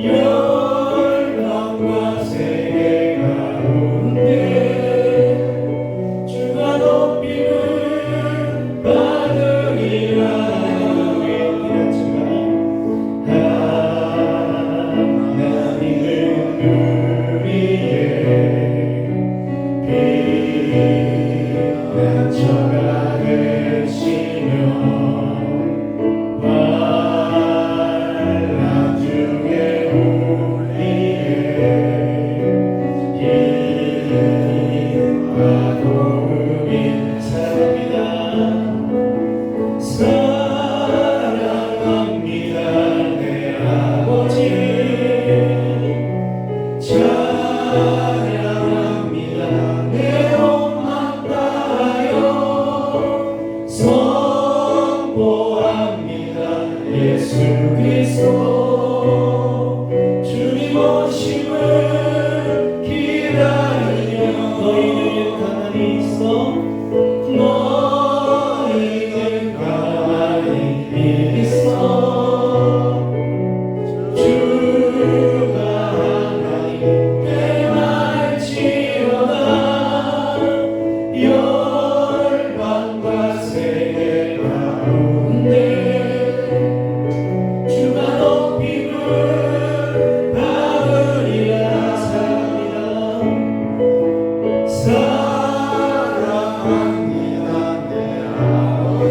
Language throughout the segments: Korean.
열방과 세계 가운데 주가 높임을 받으리라. 하나님은 우리의 빛나처가 되시며 환란 중에 우리의 힘과 도움인 사람이다. 사랑합니다 내 아버지, 찬양합니다 내 엄마 따라요. 선포합니다 예수 그리스도 주님 오심을 기다리며. 너희는 가만히 있어. 너희는 가만히 있어. 주가 하나님 되말지어다. 열방과 세계 가운데 주가 높임을 받으리라. 사랑합니다 내 아버지,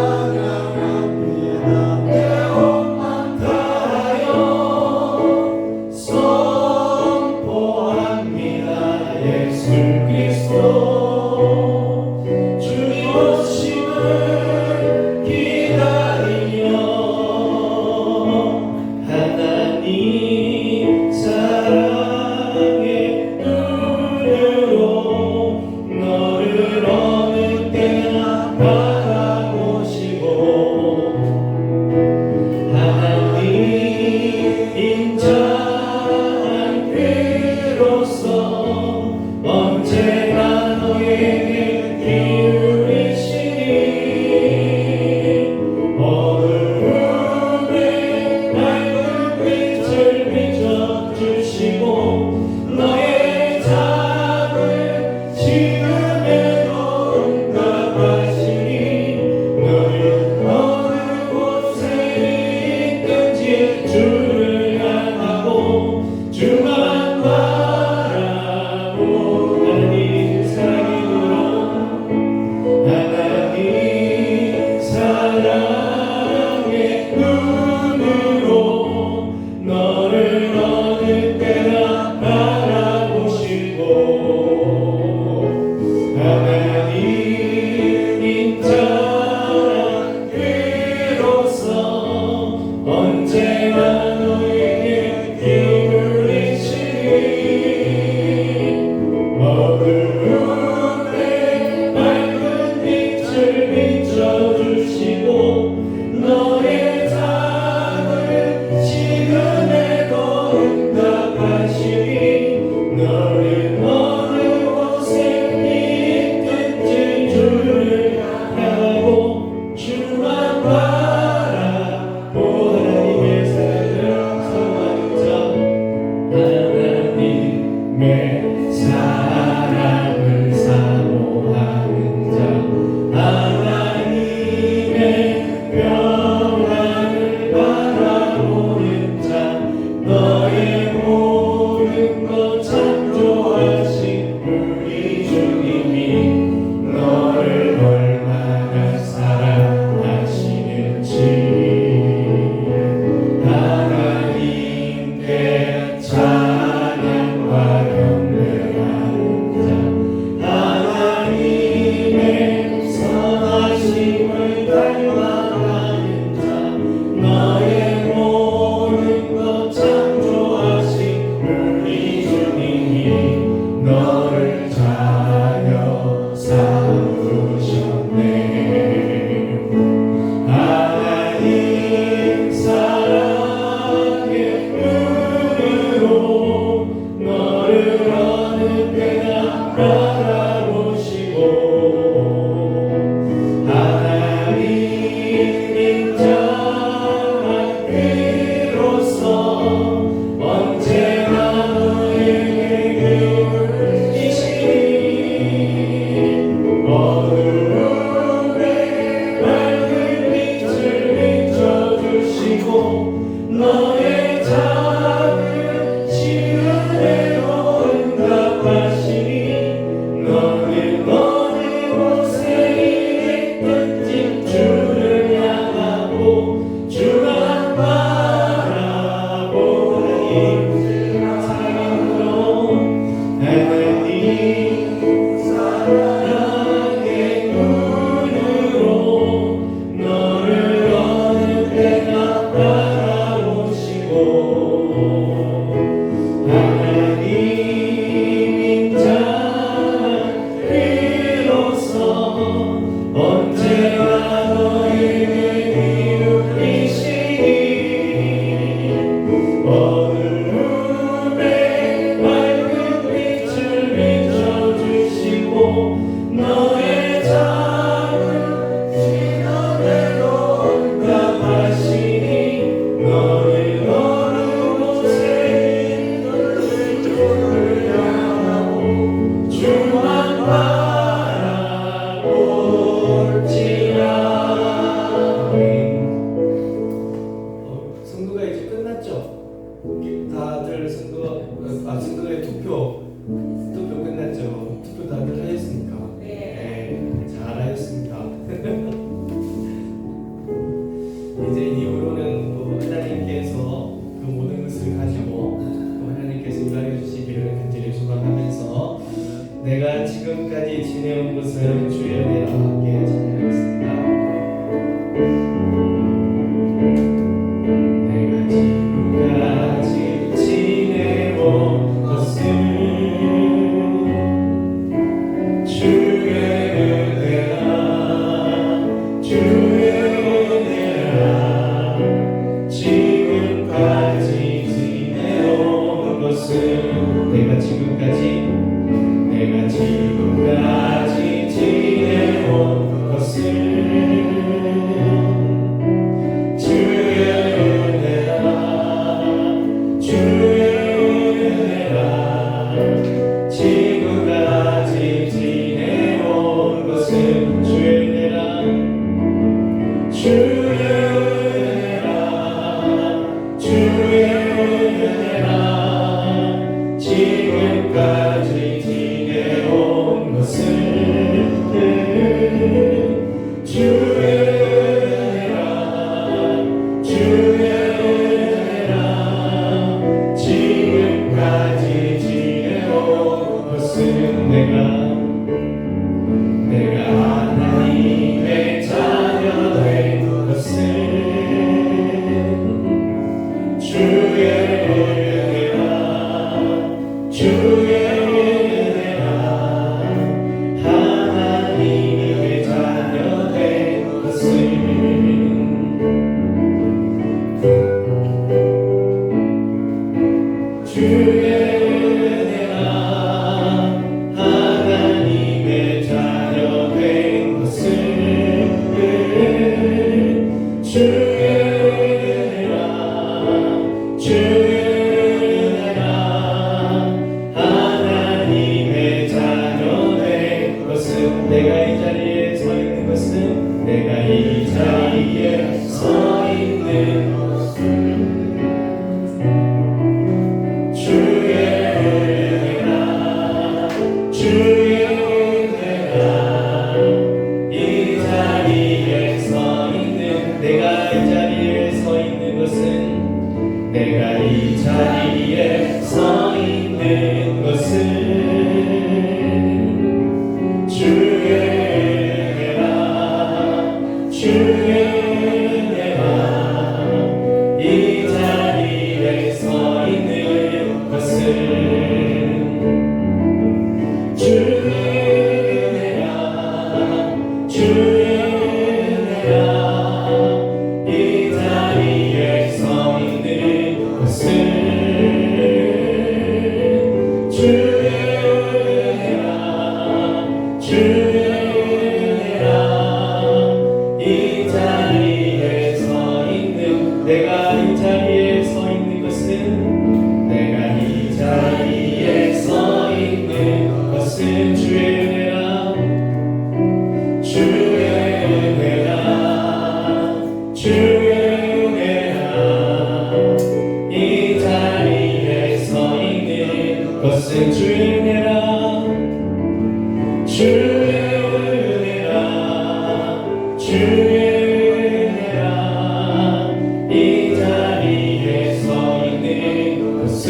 사랑합니다 내 엄마 따라요. 선포합니다 예수 그리스도 주님 오심을 기다리며. 하나님 사랑의 눈으로 너를 어느 때나 바라보시고 하나님 인자한 귀로서 언제나 너에게 기울이시니 어두움에 밝은 빛을 비춰주시고 너의 잠을 지금에도 응답하시니 너는 어느 곳에 있든지 주를 향하고 주만 바라보. 하나님 사랑의 눈으로 너를 어느 때나 바라보시고 하나님 인자한 귀로서 언제나 너에게 기울이시니 어두움에 밝은 빛을 비춰주시고 너의 잠을 지금에도 응답하시니 너는 어느 곳에 있든지 주를 향하고 주만 바라보. 하나님의 사랑을 친구들 투표 끝났죠? 투표 다들 하셨습니까? 네, 잘하셨습니다. 이제 이후로는 또 하나님께서 그 모든 것을 가지고 또 하나님께서 임하여 주시기를 간절히 소망하면서 내가 지금까지 지내온 것을 주의 은혜와 함께 찬양하겠습니다. 내가 지금까지 지내온 것을 주의 은혜라 주의 은혜라 지금까지 지내온 것을 내가 지금까지 지내온 것을 주의 은혜라 주의 은혜라 지금까지 지내온 것을 주의 은혜라 주의 은혜라 주의 은혜라 지금까지 지내온 것을 주의 은혜라 주의 은혜라 지금까지 지내온 것은 내가 하나님의 자녀 된 것은 주의 은혜라 주의 은혜라 하나님의 자녀 된 것은 주의 은혜라 하나님의 자녀 된 것은 주의 은혜라 주의 은혜라 하나님의 자녀 된 것은 내가 이 자리에 서 있는 것은 내가 이 자리에 서 있는 것은 주의 은혜라 주의 은혜라 이 자리에 서 있는 내가 이 자리에 서 있는 것은 내가 이 자리에 서 있는 것은 주의 은혜라 주의 은혜라 이 자리에 서 있는 것은 주의 은혜라 주의 은혜라 이 자리에 서 있는 것은 주의 은혜라 주의 은혜라 이 자리에 서 있는 내가 이 자리에 서 있는 것은 내가 이 자리에 서 있는 것은 주의 은혜라 주의 은혜라 주의 은혜라 이 자리에 서 있는 것은 주의 은혜라 주의 은혜라 주의 은혜라 이 자리에 서 있는 것은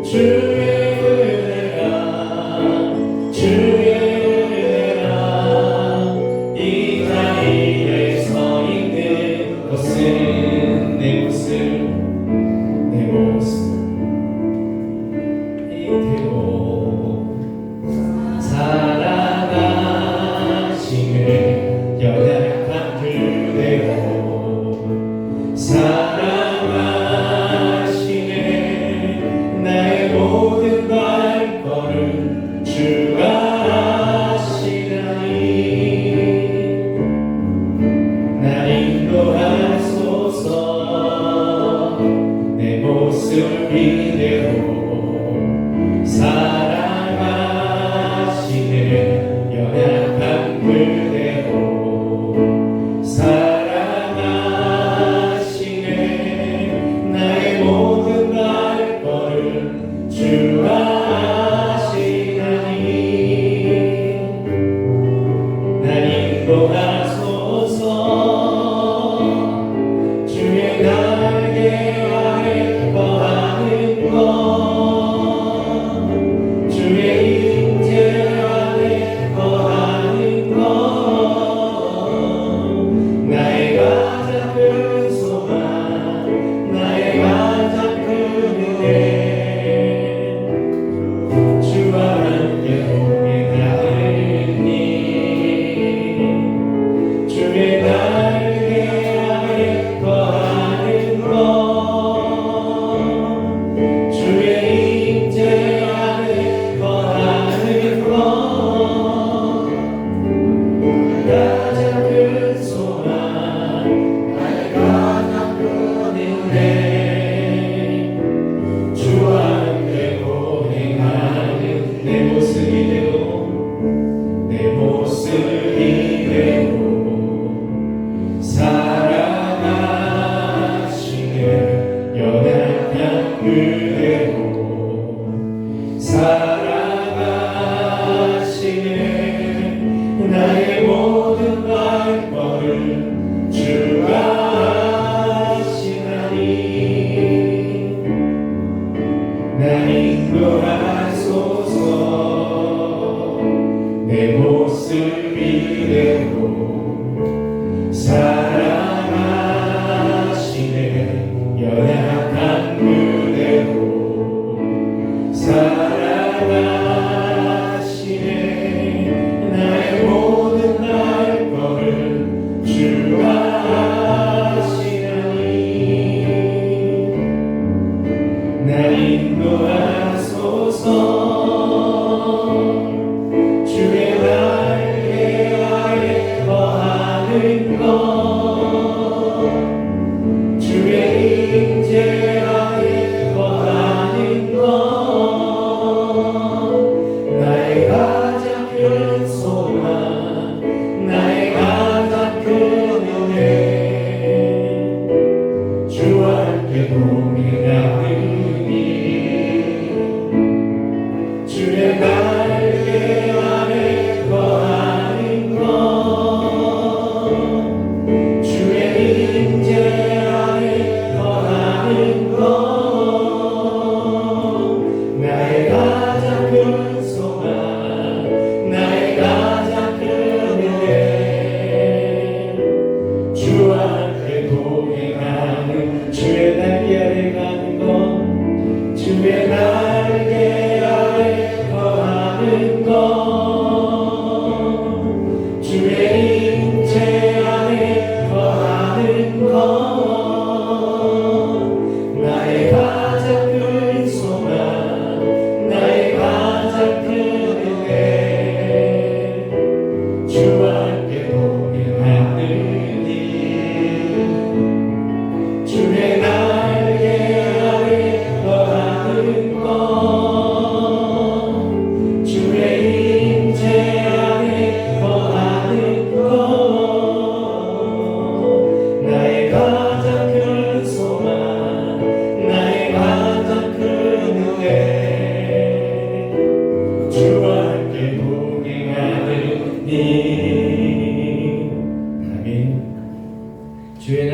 주의 은혜라 주의 은혜라 이 자리에 서 있는 것은 내 모습 이대로 사랑하시네 연약한 그대로 사랑하시네 나의 모든 발걸음 주가 아시나니 날 인도하소서 내 모습 이대로 사랑하시네 연약한 그대로 사랑하시네 나의 모든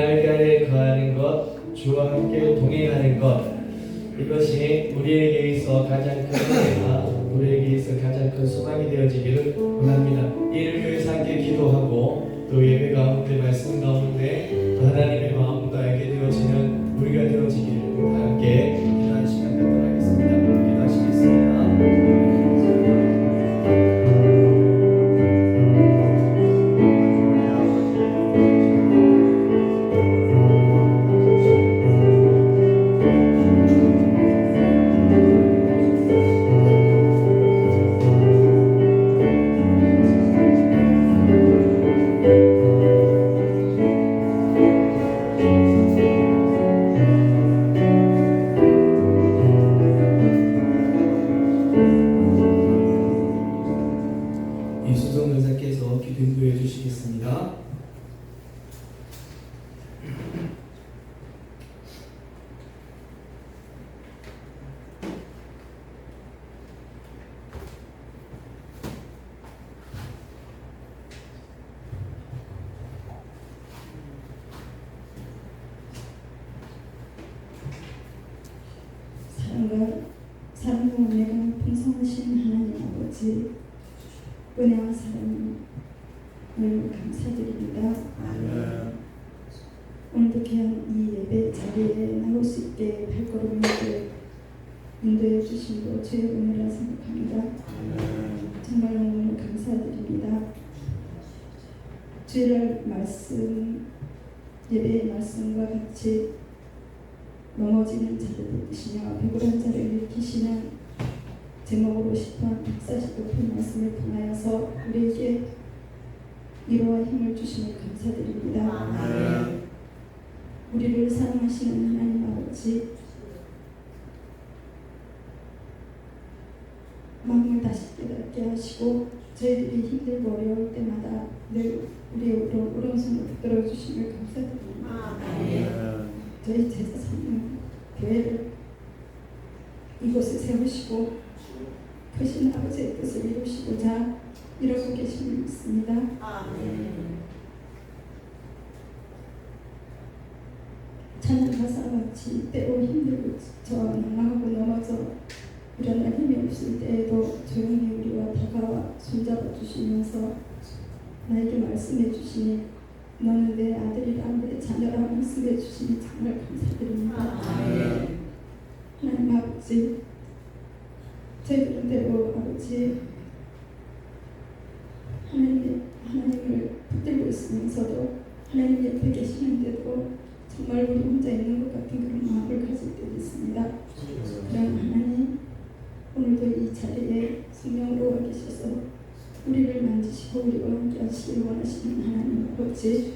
날개 아래 거하는 것, 주와 함께 동행하는 것, 이것이 우리에게 있어 가장 큰 은혜가, 우리에게 있어 가장 큰 소망이 되어지기를 원합니다. 이를 위해서 함께 기도하고 또 예배 가운데 말씀 가운데 또 하나님의 마음도 알게 되어지는 우리가 되어지기를 다 함께 기도하는 시간 갖도록 하겠습니다. 기도하시겠습니다. 이수정 전사께서 기도 인도해 주시겠습니다. 사랑과 은혜가 풍성하신 하나님 아버지, 은혜와 사랑을 감사드립니다. 오늘도 귀한 이 예배 자리에 나올 수 있게 발걸음을 인도해 주신 주의 은혜라 생각합니다. 정말 너무 감사드립니다. 주일날 말씀, 예배의 말씀과 같이 넘어지는 자를 일으키시며 배부른 자를 일으키시는 제목으로 10편 149편 말씀을 통하여서 우리에게 위로와 힘을 주심을 감사드립니다. 우리를 사랑하시는 하나님 아버지, 마음을 다시 깨닫게 하시고 저희들이 힘들고 어려울 때마다 늘 우리의 오른손을 붙들어 주심을 감사드립니다. 저희 제자 삼는 교회를 이곳에 세우시고 크신 아버지의 뜻을 이루시고자 이루고 계심을 믿습니다. 찬양 가사와 같이 때로 힘들고 지쳐 낙망하고 넘어져 일어날 힘이 없을 때에도 조용히 우리와 다가와 손잡아 주시면서 나에게 말씀해 주시니 너는 내 아들이라 내 자녀라 말씀해 주시니 정말 감사드립니다. 하나님 아버지, 저희들은 때로 아버지 하나님을 붙들고 있으면서도 하나님 옆에 계시는데도 정말 우리 혼자 있는 것 같은 그런 마음을 가질 때도 있습니다. 그런 하나님, 오늘도 이 자리에 성령으로 와 계셔서 우리를 만지시고 우리와 함께 하시길 원하시는 하나님 아버지,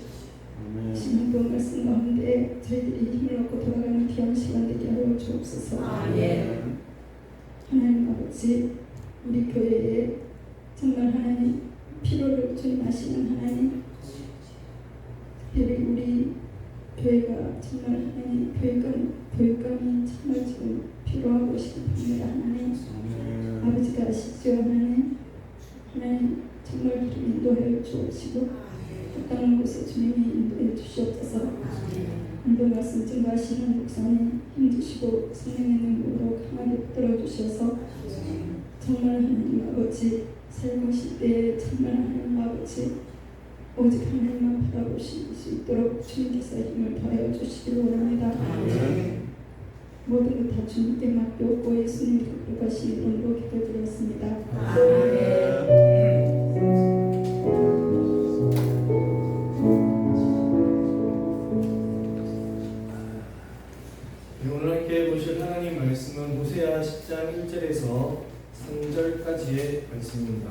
신명도 말씀 가운데 저희들이 힘을 얻고 돌아가는 귀한 시간 되게 하여 주옵소서. 하나님 아버지, 우리 교회에 정말 하나님 필요를 주님 아시는 하나님, 특별히 우리 교회가 정말 하나님 교육감이 정말 지금 필요하고 싶습니다. 하나님 아버지가 아시죠. 하나님 정말 좀 인도하여 주옵시고 어떤 곳에 주님이 인도해 주시옵소서. 인도 말씀 증거하시는 목사님 힘주시고 성령의 능력으로 강하게 붙들어 주셔서 정말 하나님 아버지 살고 하실 때에 정말 하나님 아버지 오직 하나님만 바라보실 수 있도록 주님께서 힘을 더하여 주시기를 원합니다. 모든 것 다 주님께 맡겼고 예수님 거룩하신 이름으로 기도드렸습니다. 오늘 함께 보실 하나님 말씀은 호세아 10장 1절에서 3절까지의 말씀입니다.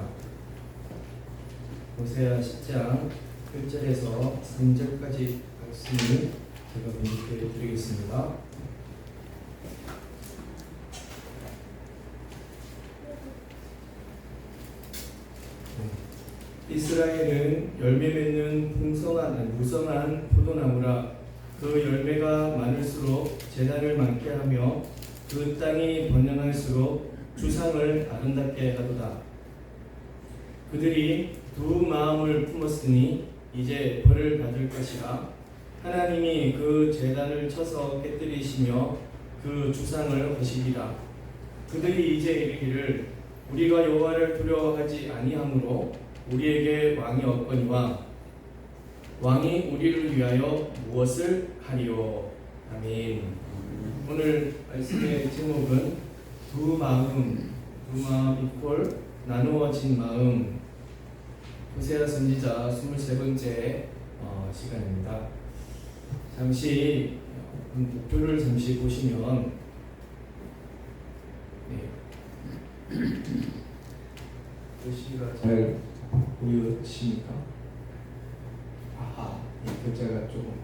호세아 10장 1절에서 3절까지 말씀을 제가 공독해 드리겠습니다. 이스라엘은 열매 맺는 무성한 포도나무라. 그 열매가 많을수록 재난을 많게 하며 그 땅이 번영할수록 주상을 아름답게 하도다. 그들이 두 마음을 품었으니 이제 벌을 받을 것이라. 하나님이 그 제단을 쳐서 깨뜨리시며 그 주상을 하시리라. 그들이 이제 이르기를 우리가 여호와를 두려워하지 아니하므로 우리에게 왕이 없거니와 왕이 우리를 위하여 무엇을 하리요. 아멘. 오늘 말씀의 제목은 두 마음 이퀄 나누어진 마음. 호세아 선지자 23번째 시간입니다. 잠시 목표를 잠시 보시면 글씨가 잘 보여지십니까? 아하, 글자가 조금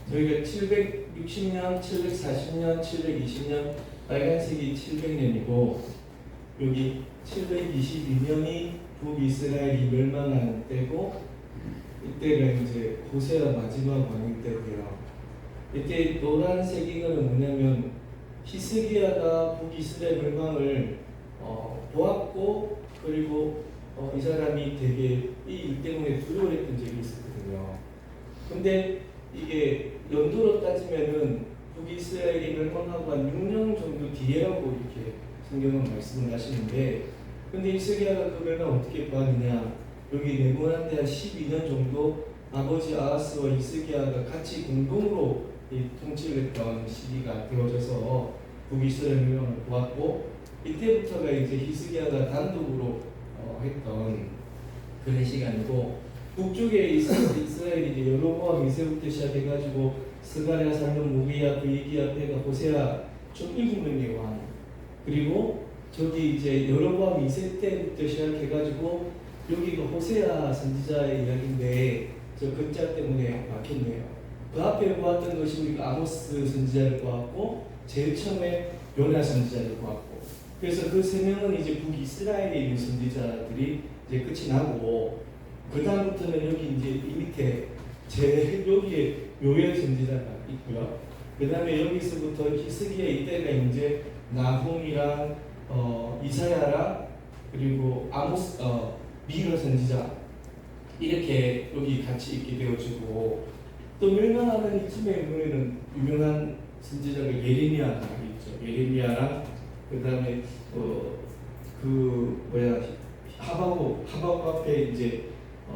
저희가 760년, 740년, 720년 빨간색이 700년이고 여기 722년이 북이스라엘이 멸망하는 때고 이때가 이제 호세아 마지막 왕일 때고요. 이때 노란색 이거는 뭐냐면 히스기야가 북이스라엘 멸망을 보았고 그리고 이 사람이 되게 이 일 때문에 두려워했던 적이 있었거든요. 근데 이게 연도로 따지면은 북이스라엘이 멸망하고 한 6년 정도 뒤에라고 이렇게 성경은 말씀을 하시는데, 근데 히스기야가 그 멸망 어떻게 보았느냐? 여기 내보는데 한 12년 정도 아버지 아하스와 히스기야가 같이 공동으로 이 통치를 했던 시기가 되어져서 북이스라엘 멸망을 보았고, 이때부터가 이제 히스기야가 단독으로 했던 그런 시간이고, 북쪽에 이스라엘이 이제 여로보암 2세부터 시작해가지고 스가랴, 살룸, 무기야, 브이기야, 페가, 호세아 총 7명의 왕, 그리고 저기 이제 여로보암 2세 때부터 시작해가지고 여기가 호세아 선지자의 이야기인데 저 글자 때문에 막혔네요. 그 앞에 보았던 것이 우리가 아모스 선지자를 보았고 제일 처음에 요나 선지자를 보았고, 그래서 그 세 명은 이제 북이스라엘에 있는 선지자들이 이제 끝이 나고, 그 다음부터는 여기 이제 이 밑에 제 여기에 요엘 선지자가 있고요. 그 다음에 여기서부터 히스기야 이때가 이제 나훔이랑 이사야랑 그리고 아모스 미가 선지자 이렇게 여기 같이 있게 되어지고, 또 멸망하는 이쯤에 보면은 유명한 선지자가 예레미야가 있죠. 예레미야랑 그 다음에 하박국 앞에 이제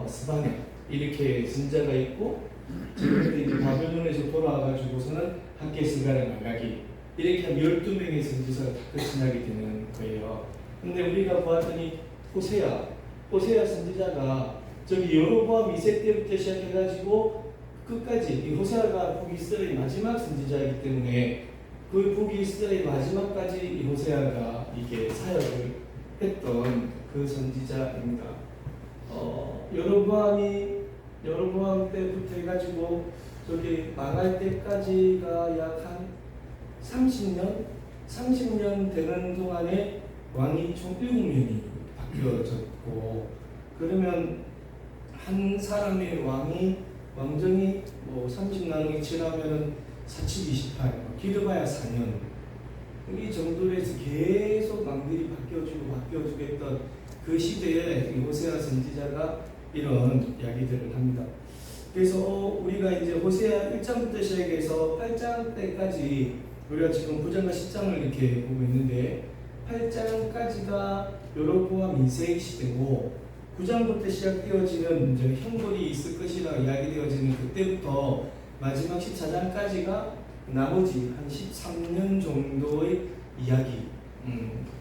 스바냐 이렇게 선지자가 있고, 지금 이제 바벨론에서 돌아와가지고서는 학계 스가랴 말라기 이렇게 한 12명의 선지자가 다 끝이 나게 되는 거예요. 근데 우리가 보았더니 호세아 선지자가 저기 여로보암 2세 때부터 시작해가지고 끝까지 이 호세아가 북이스라엘 마지막 선지자이기 때문에 그 북이스라엘 마지막까지 이 호세아가 이게 사역을 했던 그 선지자입니다. 여로보암 때부터 해가지고 저기 망할 때까지가 약 한 30년 되는 동안에 왕이 총 7명이 바뀌어졌고, 그러면 한 사람의 왕정이 뭐 30나누기 7하면은 4728, 길어봐야 4년. 이 정도로 해서 계속 왕들이 바뀌어주고 했던 그 시대에 호세아 선지자가 이런 이야기들을 합니다. 그래서 우리가 이제 호세아 1장부터 시작해서 8장 때까지 우리가 지금 9장과 10장을 이렇게 보고 있는데, 8장까지가 여로보암 2세의 시대고 9장부터 시작되어지는 이제 형벌이 있을 것이라 이야기되어지는 그때부터 마지막 14장까지가 나머지 한 13년 정도의 이야기,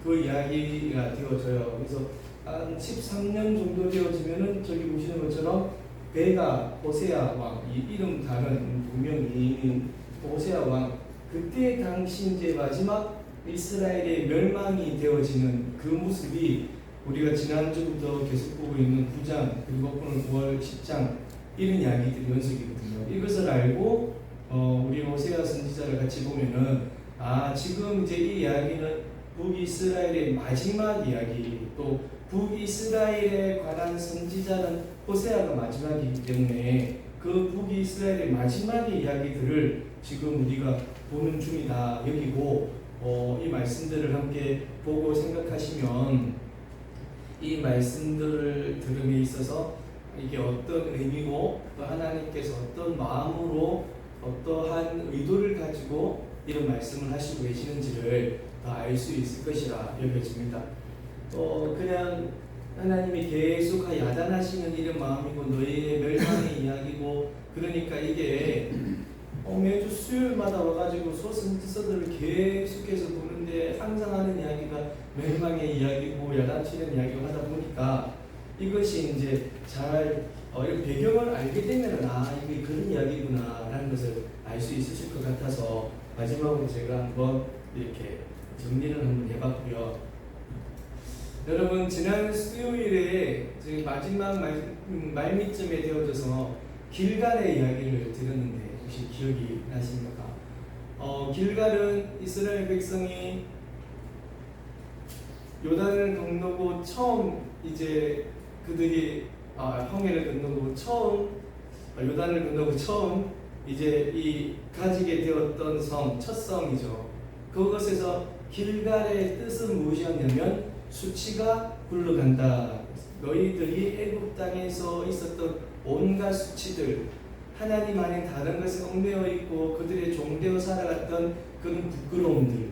그 이야기가 되어져요. 그래서 한 13년 정도 되어지면은 저기 보시는 것처럼 베가 호세아 왕, 이 이름 다른 분명히 호세아 왕, 그때 당시 이제 마지막 이스라엘의 멸망이 되어지는 그 모습이 우리가 지난주부터 계속 보고 있는 9장 그리고 오늘 9월 10장 이런 이야기들이 연속이거든요. 이것을 알고 우리 호세아 선지자를 같이 보면은 지금 이제 이 이야기는 북이스라엘의 마지막 이야기, 또 북이스라엘에 관한 선지자는 호세아가 마지막이기 때문에 그 북이스라엘의 마지막의 이야기들을 지금 우리가 보는 중이다 여기고, 이 말씀들을 함께 보고 생각하시면 이 말씀들을 들음에 있어서 이게 어떤 의미고 또 하나님께서 어떤 마음으로 어떠한 의도를 가지고 이런 말씀을 하시고 계시는지를 더 알 수 있을 것이라 여겨집니다. 그냥 하나님이 계속 야단하시는 이런 마음이고 너희의 멸망의 이야기고, 그러니까 이게 매주 수요일마다 와가지고 소선지서들을 계속해서 보는데 항상 하는 이야기가 멸망의 이야기고 야단치는 이야기를 하다 보니까 이것이 이제 잘 이런 배경을 알게 되면 이게 그런 이야기구나 라는 것을 알 수 있으실 것 같아서 마지막으로 제가 한번 이렇게 정리를 한번 해봤고요. 여러분, 지난 수요일에 마지막 말미쯤에 되어져서 길갈의 이야기를 들었는데 혹시 기억이 나십니까? 길갈은 이스라엘 백성이 요단을 건너고 처음 이제 그들이 홍해를 건너고 처음 요단을 건너고 처음 이제 이 가지게 되었던 성, 첫 성이죠. 그것에서 길갈의 뜻은 무엇이었냐면 수치가 굴러간다. 너희들이 애굽 땅에서 있었던 온갖 수치들, 하나님 안에 다른 것에 얽매여 있고 그들의 종되어 살아갔던 그런 부끄러움들,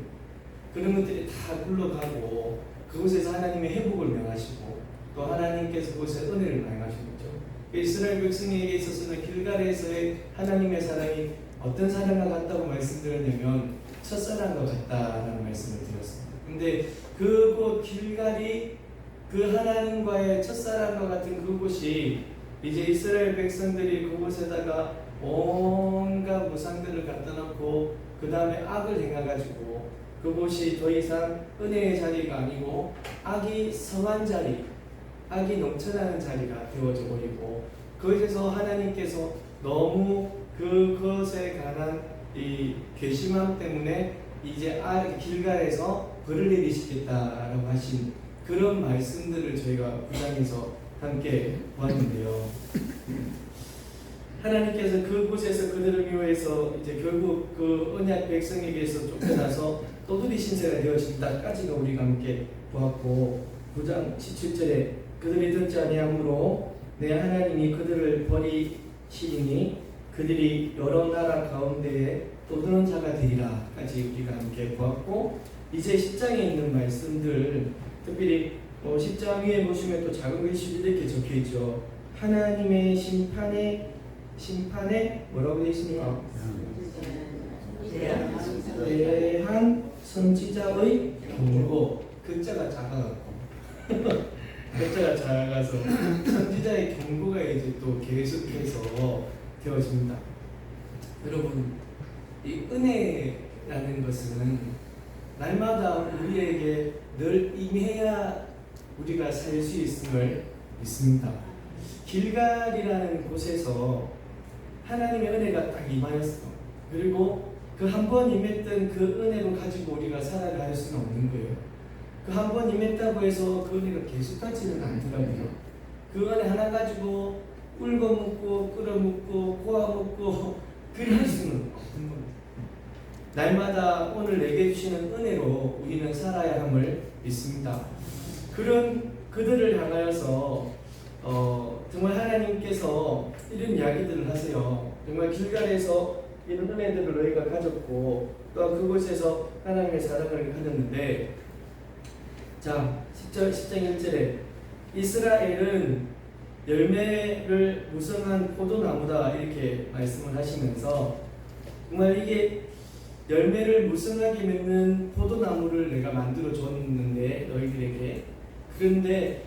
그런 것들이 다 굴러가고 그곳에서 하나님의 회복을 명하시고 또 하나님께서 그곳에 은혜를 명하신 거죠. 이스라엘 백성에게 있어서는 길갈에서의 하나님의 사랑이 어떤 사랑과 같다고 말씀드렸냐면 첫사랑과 같다라는 말씀을 드렸습니다. 근데 그곳 길갈이 그 하나님과의 첫사랑과 같은 그곳이 이제 이스라엘 백성들이 그곳에다가 온갖 무상들을 갖다 놓고 그 다음에 악을 행해가지고 그곳이 더 이상 은혜의 자리가 아니고 악이 성한 자리, 악이 넘쳐나는 자리가 되어져 버리고 그것에서 하나님께서 너무 그것에 관한 이 괘씸함 때문에 이제 길갈에서 벌을 내리시겠다라고 하신 그런 말씀들을 저희가 9장에서 함께 보았는데요. 하나님께서 그곳에서 그들을 위해서 이제 결국 그 언약 백성에게서 쫓겨나서 또들이 신세가 되어진다까지가 우리가 함께 보았고 9장 17절에 그들이 듣지 아니하므로 내 하나님이 그들을 버리시리니 그들이 여러 나라 가운데에 떠드는 자가 되리라까지 우리가 함께 보았고 이제 10장에 있는 말씀들 특별히 10장 위에 보시면 또 작은 글씨로 이렇게 적혀 있죠. 하나님의 심판에 뭐라고 되어 있습니까? 대한 선지자의 경고. 글자가 작아갖고 글자가 작아서 선지자의 경고가 이제 또 계속해서 되어집니다. 여러분, 이 은혜라는 것은 날마다 우리에게 늘 임해야 우리가 살 수 있음을 믿습니다. 길갈이라는 곳에서 하나님의 은혜가 딱 임하였어. 그리고 그 한 번 임했던 그 은혜로 가지고 우리가 살아갈 수는 없는 거예요. 그 한 번 임했다고 해서 그 은혜가 계속하지는 않더라고요. 그 은혜 하나 가지고 울고 묻고 끓어 묻고 고아 묻고 그리 할 수는 없는 겁니다. 날마다 오늘 내게 주시는 은혜로 우리는 살아야 함을 믿습니다. 그런 그들을 향하여서 정말 하나님께서 이런 이야기들을 하세요. 정말 길갈에서 이런 은혜들을 너희가 가졌고 또 그곳에서 하나님의 사랑을 가졌는데 자 10장 1절에 이스라엘은 열매를 무성한 포도나무다 이렇게 말씀을 하시면서 정말 이게 열매를 무성하게 맺는 포도나무를 내가 만들어 줬는데 너희들에게 그런데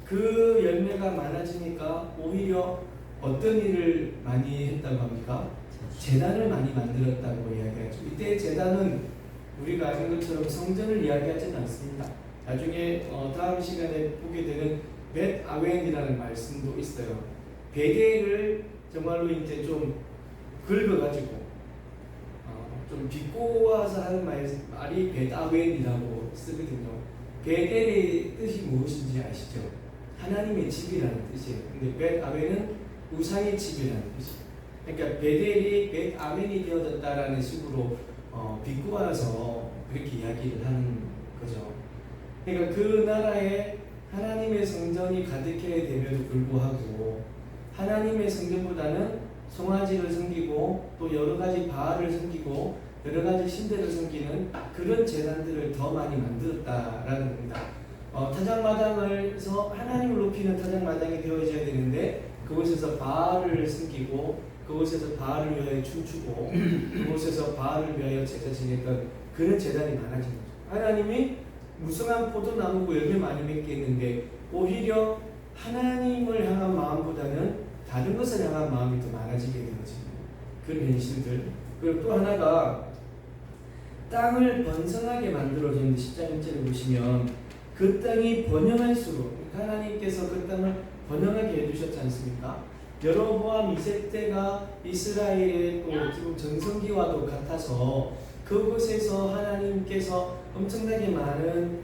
그 열매가 많아지니까 오히려 어떤 일을 많이 했다고 합니까? 제단을 많이 만들었다고 이야기하죠. 이때 제단은 우리가 아는 것처럼 성전을 이야기하지는 않습니다. 나중에 다음 시간에 보게 되는 벳 아웬이라는 말씀도 있어요. 베델을 정말로 이제 좀 긁어가지고 좀 비꼬아서 하는 말이 벳 아웬이라고 쓰거든요. 베델의 뜻이 무엇인지 아시죠? 하나님의 집이라는 뜻이에요. 근데 벳 아웬은 우상의 집이라는 뜻이에요. 그러니까 베델이 벳 아웬이 되어졌다라는 식으로 비꼬아서 그렇게 이야기를 하는 거죠. 그러니까 그 나라에 하나님의 성전이 가득해야 됨에도 불구하고 하나님의 성전보다는 송아지를 섬기고 또 여러 가지 바알을 섬기고 여러 가지 신들을 섬기는 그런 제단들을 더 많이 만들었다라는 겁니다. 타작마당에서 하나님을 높이는 타작마당이 되어져야 되는데 그곳에서 바알을 섬기고 그곳에서 바알을 위하여 춤추고 그곳에서 바알을 위하여 제사 지냈던 그런 제단이 많아진 거죠. 하나님이 무성한 포도나무고 열매 많이 맺게 했는데 오히려 하나님을 향한 마음보다는 다른 것을 향한 마음이 더 많아지게 되어지는 그런 현실들. 그리고 또 하나가 땅을 번성하게 만들어주는데 10장 1절에 보시면 그 땅이 번영할수록 하나님께서 그 땅을 번영하게 해주셨지 않습니까? 여로보암 2세 때가 이스라엘의 또 지금 전성기와도 같아서 그곳에서 하나님께서 엄청나게 많은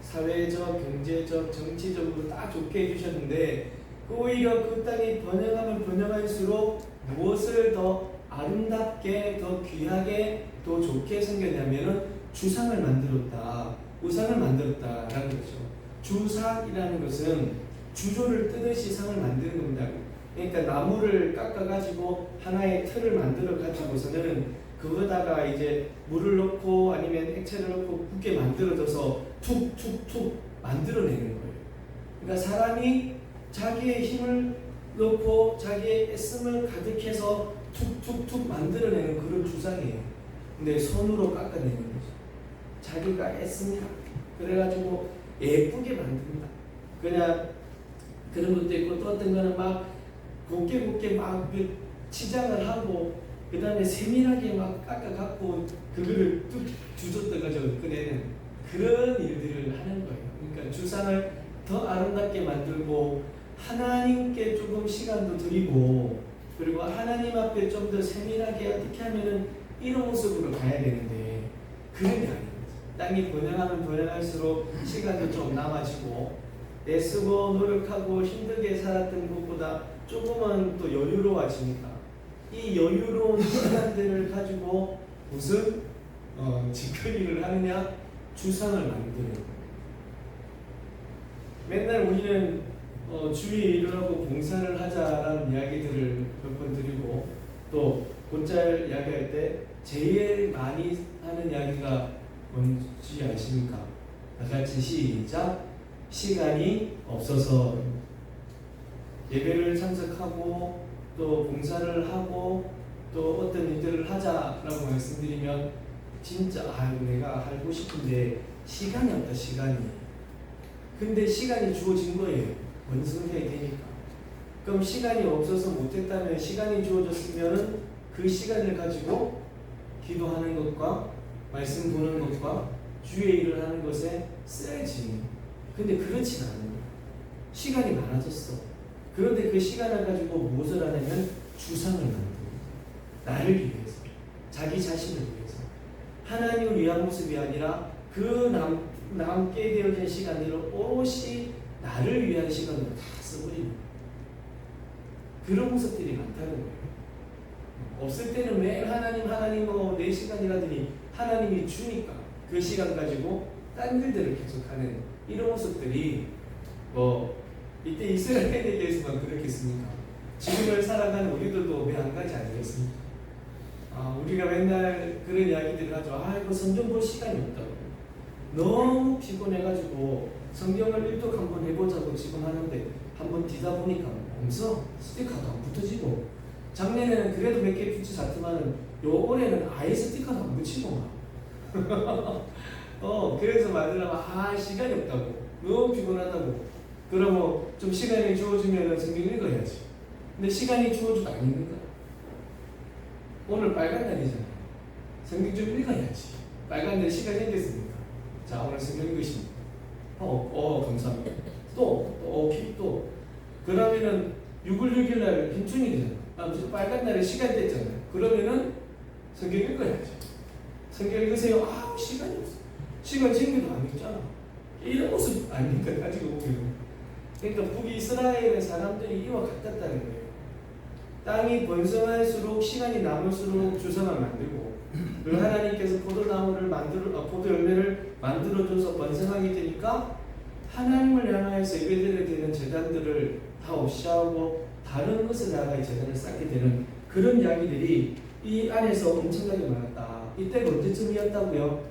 사회적, 경제적, 정치적으로 딱 좋게 해주셨는데 오히려 그 땅이 번영하면 번영할수록 무엇을 더 아름답게, 더 귀하게, 더 좋게 생겼냐면은 주상을 만들었다, 우상을 만들었다라는 거죠. 주상이라는 것은 주조를 뜨듯이 상을 만드는 겁니다. 그러니까 나무를 깎아가지고 하나의 틀을 만들어가지고서는 그거다가 이제 물을 넣고 아니면 액체를 넣고 굳게 만들어져서 툭툭툭 만들어내는 거예요. 그러니까 사람이 자기의 힘을 넣고 자기의 애씀을 가득해서 툭툭툭 만들어내는 그런 주상이에요. 근데 손으로 깎아내는 거죠. 자기가 애씁니다. 그래가지고 예쁘게 만듭니다. 그냥 그런 것도 있고 또 어떤 거는 막 곱게 막 치장을 하고 그 다음에 세밀하게 막 깎아갖고 그거를 뚝 주워떠가지고 꺼내는 그런 일들을 하는 거예요. 그러니까 주상을 더 아름답게 만들고 하나님께 조금 시간도 드리고 그리고 하나님 앞에 좀 더 세밀하게 어떻게 하면은 이런 모습으로 가야 되는데 그런 게 아닌 거죠. 땅이 번영하면 번영할수록 시간도 좀 남아지고 애쓰고 노력하고 힘들게 살았던 것보다 조금은 또 여유로워지니까 이 여유로운 시간들을 가지고 무슨 짓거리를 하느냐? 주상을 만드는 거예요. 맨날 우리는 주위에 일을 하고 봉사를 하자라는 이야기들을 몇 번 드리고 또 곧잘 이야기할 때 제일 많이 하는 이야기가 뭔지 아십니까? 다같이 시작! 시간이 없어서 예배를 참석하고 또 봉사를 하고 또 어떤 일들을 하자라고 말씀드리면 진짜 내가 하고 싶은데 시간이 없다 시간이. 근데 시간이 주어진 거예요. 원성해야 되니까. 그럼 시간이 없어서 못했다면 시간이 주어졌으면 그 시간을 가지고 기도하는 것과 말씀 보는 것과 주의 일을 하는 것에 써야지. 근데 그렇진 않은 거예요. 시간이 많아졌어. 그런데 그 시간을 가지고 무엇을 하냐면 주상을 만듭니다. 나를 위해서, 자기 자신을 위해서. 하나님을 위한 모습이 아니라 그 남게 되어진 시간들을 오롯이 나를 위한 시간으로 다 써버리는 거예요. 그런 모습들이 많다는 거예요. 없을 때는 매일 하나님 내 시간이라더니 하나님이 주니까 그 시간 가지고 딴 일들을 계속하는 이런 모습들이 이때 이스라엘에 대해서만 그렇겠습니까? 지금을 살아가는 우리들도 왜 한 가지 아니겠습니까? 우리가 맨날 그런 이야기들을 하죠. 이거 성경 볼 시간이 없다고. 너무 피곤해가지고 성경을 일독 한번 해보자고 지금 하는데 한번 뒤다 보니까 없어. 스티커도 안 붙어지고 작년에는 그래도 몇 개 붙이 잤지만은 요 올해는 아예 스티커도 안 붙이고 막 그래서 말하려면 시간이 없다고. 너무 피곤하다고. 그러면 좀 시간이 주어지면 성경 읽어야지. 근데 시간이 주어져도 안 읽는 거야. 오늘 빨간 날이잖아. 성경 좀 읽어야지. 빨간 날 시간 생겼으니까. 자, 오늘 성경 읽으십니다. 감사합니다. 또. 그러면은 6월 6일 날 힘충일이잖아. 무슨 빨간 날에 시간 됐잖아요. 그러면은 성경 읽어야지. 성경 읽으세요. 시간이 없어. 시간 챙겨도 안 읽잖아. 이런 모습 아닙니까? 가지고 보면. 그러니까 북이스라엘의 사람들이 이와 같았다는 거예요. 땅이 번성할수록 시간이 남을수록 주상을 만들고 그리고 하나님께서 포도 열매를 만들어줘서 번성하게 되니까 하나님을 향하여서 예배드려야 되는 제단들을 다 없이하고 다른 것을 나아가 재단을 쌓게 되는 그런 이야기들이 이 안에서 엄청나게 많았다. 이때가 언제쯤이었다고요?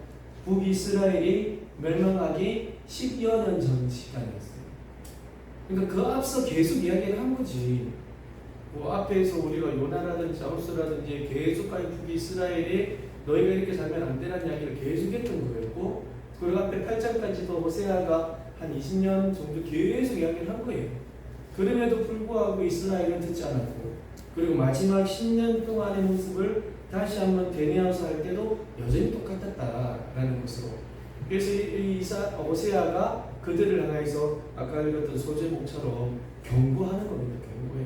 북이스라엘이 멸망하기 10여 년 전 시간이었어요. 그러니까 그 앞서 계속 이야기를 한 거지. 뭐 앞에서 우리가 요나라든지 아모스라든지 계속까지 북이스라엘이 너희가 이렇게 살면 안 되라는 이야기를 계속했던 거였고, 그리고 앞에 8장까지도 호세아가 한 20년 정도 계속 이야기를 한 거예요. 그럼에도 불구하고 이스라엘은 듣지 않았고, 그리고 마지막 10년 동안의 모습을 다시 한번 되뇌어서 할 때도 여전히 똑같았다라는 것으로. 그래서 호세아가 그들을 향해서 아까 읽었던 소제목처럼 경고하는 겁니다. 경고해.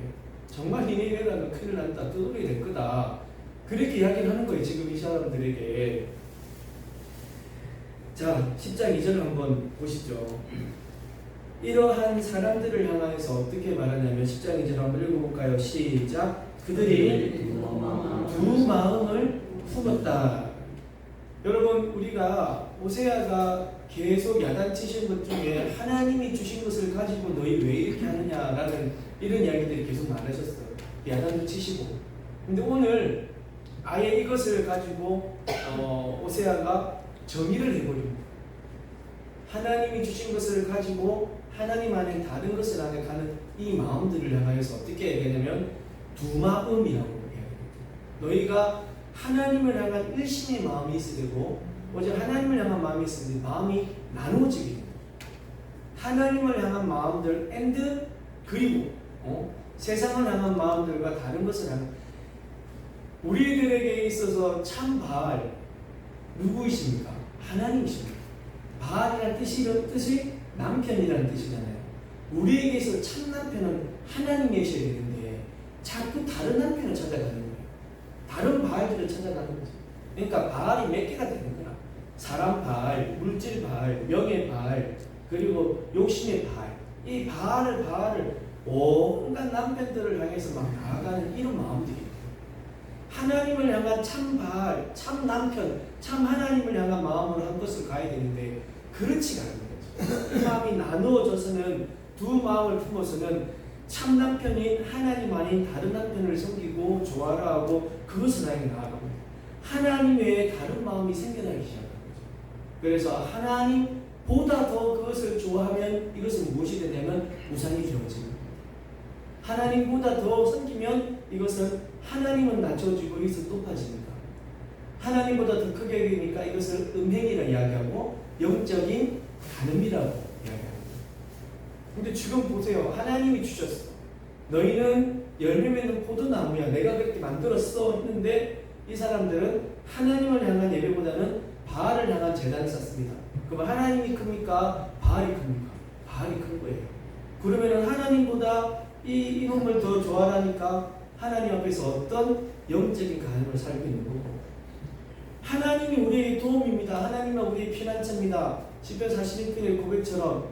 정말 니네가 큰일 난다, 떠돌이 될 거다. 그렇게 이야기를 하는 거예요. 지금 이 사람들에게. 자, 10장 2절 한번 보시죠. 이러한 사람들을 향해서 어떻게 말하냐면 10장 2절 한번 읽어볼까요? 시작. 그들이 두 마음을 품었다. 여러분, 우리가 호세아가 계속 야단치신 것 중에 하나님이 주신 것을 가지고 너희 왜 이렇게 하느냐라는 이런 이야기들이 계속 많으셨어요. 야단도 치시고. 근데 오늘 아예 이것을 가지고 호세아가 정의를 해버립니다. 하나님이 주신 것을 가지고 하나님 안에 다른 것을 안에 가는 이 마음들을 향해서 어떻게 얘기하냐면 두 마음이라고 얘기합니다. 너희가 하나님을 향한 일심의 마음이 있어야 되고, 어제 하나님을 향한 마음이 있었는데 마음이 나누어지게 됩니다. 하나님을 향한 마음들 and 그리고 세상을 향한 마음들과 다른 것을 향한, 우리들에게 있어서 참 바알 누구이십니까? 하나님이십니다. 바알이라는 뜻이 남편이라는 뜻이잖아요. 우리에게 있어서 참 남편은 하나님이셔야 되는데 자꾸 다른 남편을 찾아가는 거예요. 다른 바알들을 찾아가는 거죠. 그러니까 바알이 몇 개가 되는 거야. 사람 바알, 물질 바알, 명예 바알, 그리고 욕심의 바알. 이 바알을 온갖 남편들을 향해서 막 나아가는 이런 마음들이 있어요. 하나님을 향한 참 바알, 참 남편, 참 하나님을 향한 마음으로 한 것을 가야 되는데 그렇지가 않은 거죠. 이 마음이 나누어져서는, 두 마음을 품어서는 참 남편인 하나님 아닌 다른 남편을 섬기고 조화라하고 그것을 향해 나아갑니다. 하나님 외에 다른 마음이 생겨나기 시작합니다. 그래서 하나님보다 더 그것을 좋아하면 이것은 무엇이 되냐면 우상이 되어집니다. 하나님보다 더 섬기면 이것은 하나님은 낮춰지고 이것은 높아집니다. 하나님보다 더 크게 여기니까 이것을 음행이라 이야기하고 영적인 간음이라고 이야기합니다. 근데 지금 보세요. 하나님이 주셨어. 너희는 열매 맺는 포도나무야. 내가 그렇게 만들었어 했는데 이 사람들은 하나님을 향한 예배보다는 바알을 향한 제단을 쌓습니다. 그럼 하나님이 큽니까? 바알이 큽니까? 바알이 큰 거예요. 그러면은 하나님보다 이놈을 더 좋아하니까 하나님 앞에서 어떤 영적인 간음을 살고 있는 거고, 하나님이 우리의 도움입니다. 하나님은 우리의 피난처입니다. 시편 41편의 고백처럼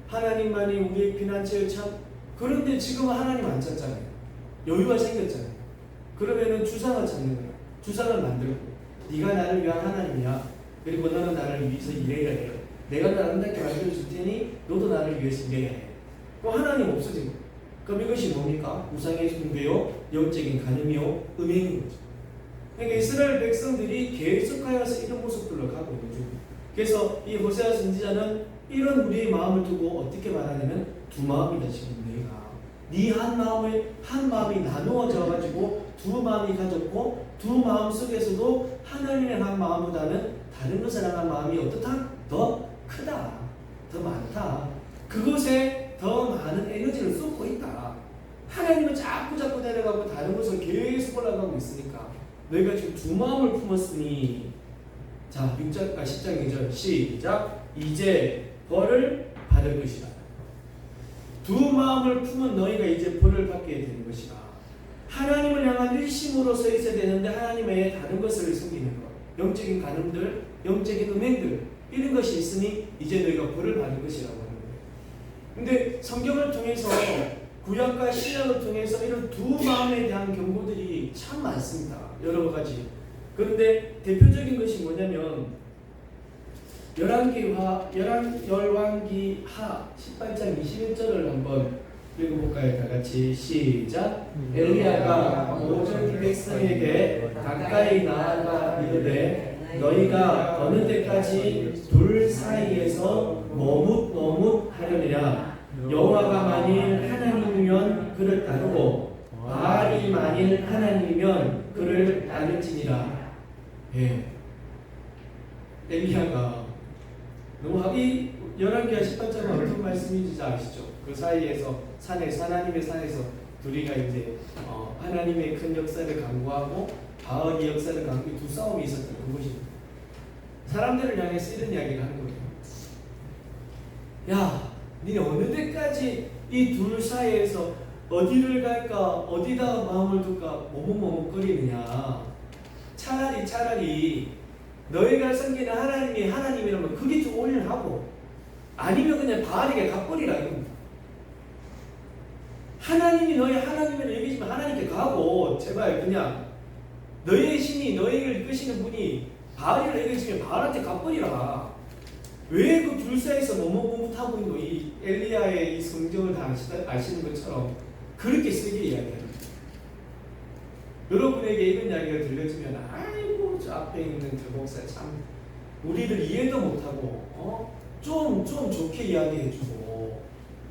하나님만이 우리의 피난처에 참. 그런데 지금은 하나님 안 찾잖아요. 여유가 생겼잖아요. 그러면은 주상을 찾는 거야. 주상을 만들고 네가 나를 위한 하나님이야. 그리고 너는 나를 위해서 일해야 해요. 내가 너 아름답게 만들어줄 테니 너도 나를 위해서 일해야 해. 그럼 하나님 없어지고. 그럼 이것이 뭡니까? 우상의 숭배요, 영적인 간음이요, 음행인 거죠. 그러니까 이스라엘 백성들이 계속하여서 이런 모습들로 가고 있는 중. 그래서 이 호세아 선지자는 이런 우리의 마음을 두고 어떻게 말하냐면 두 마음이다. 지금 내가 네 한 마음이 나누어져 가지고 두 마음이 가졌고, 두 마음 속에서도 하나님의 한 마음보다는 다른 것을 향한 마음이 어떻다? 더 크다, 더 많다. 그것에 더 많은 에너지를 쏟고 있다. 하나님은 자꾸 내려가고 다른 것을 계속 올라가고 있으니까 너희가 지금 두 마음을 품었으니, 자 6장 10장 2절 시작. 이제 벌을 받을 것이다. 두 마음을 품은 너희가 이제 벌을 받게 되는 것이다. 하나님을 향한 일심으로 서 있어야 되는데 하나님 외에 다른 것을 섬기는 것, 영적인 간음들, 영적인 음행들, 이런 것이 있으니 이제 너희가 벌을 받을 것이라고 하는 거예요. 근데 성경을 통해서, 구약과 신약을 통해서 이런 두 마음에 대한 경고들이 참 많습니다. 여러 가지. 그런데 대표적인 것이 뭐냐면 열왕기 하 18장 21절을 한번 읽어볼까요? 다 같이 시작. 엘리야가 모든 백성에게 가까이 나아가 이르되 너희가 어느 때까지 둘 사이에서 머뭇머뭇하려느냐. 여호와가 만일 하나님이면 그를 따르고 바알이 만일 하나님이면 그를 따를지니라. 예. 엘리야가 너무 이 11개와 18장은 어떤 말씀인지 아시죠? 그 사이에서 산에서 하나님의 산에서 둘이가 이제 하나님의 큰 역사를 강구하고 바알의 역사를 강구하고 두 싸움이 있었던 그것입니다. 사람들을 향해서 이런 이야기를 하는 거예요. 야, 니네 어느 때까지 이 둘 사이에서 어디를 갈까, 어디다가 마음을 둘까 머뭇머뭇거리느냐. 차라리 너희가 섬기는 하나님이 하나님이라면 그게 좀 올인하고 아니면 그냥 바알에게 가버리라 이겁니다. 하나님이 너희 하나님을 얘기지만 하나님께 가고 제발 그냥 너희의 신이 너희를 이끄시는 분이 바알이라 얘기지면 바알한테 가버리라. 왜 그 둘 사이에서 머뭇머뭇하고 있는 이 엘리야의 이 성정을 다 아시는 것처럼 그렇게 세게 이야기합니다. 여러분에게 이런 이야기가 들려주면 아이고 저 앞에 있는 저 목사 참 우리를 이해도 못하고 좀 좋게 이야기해주고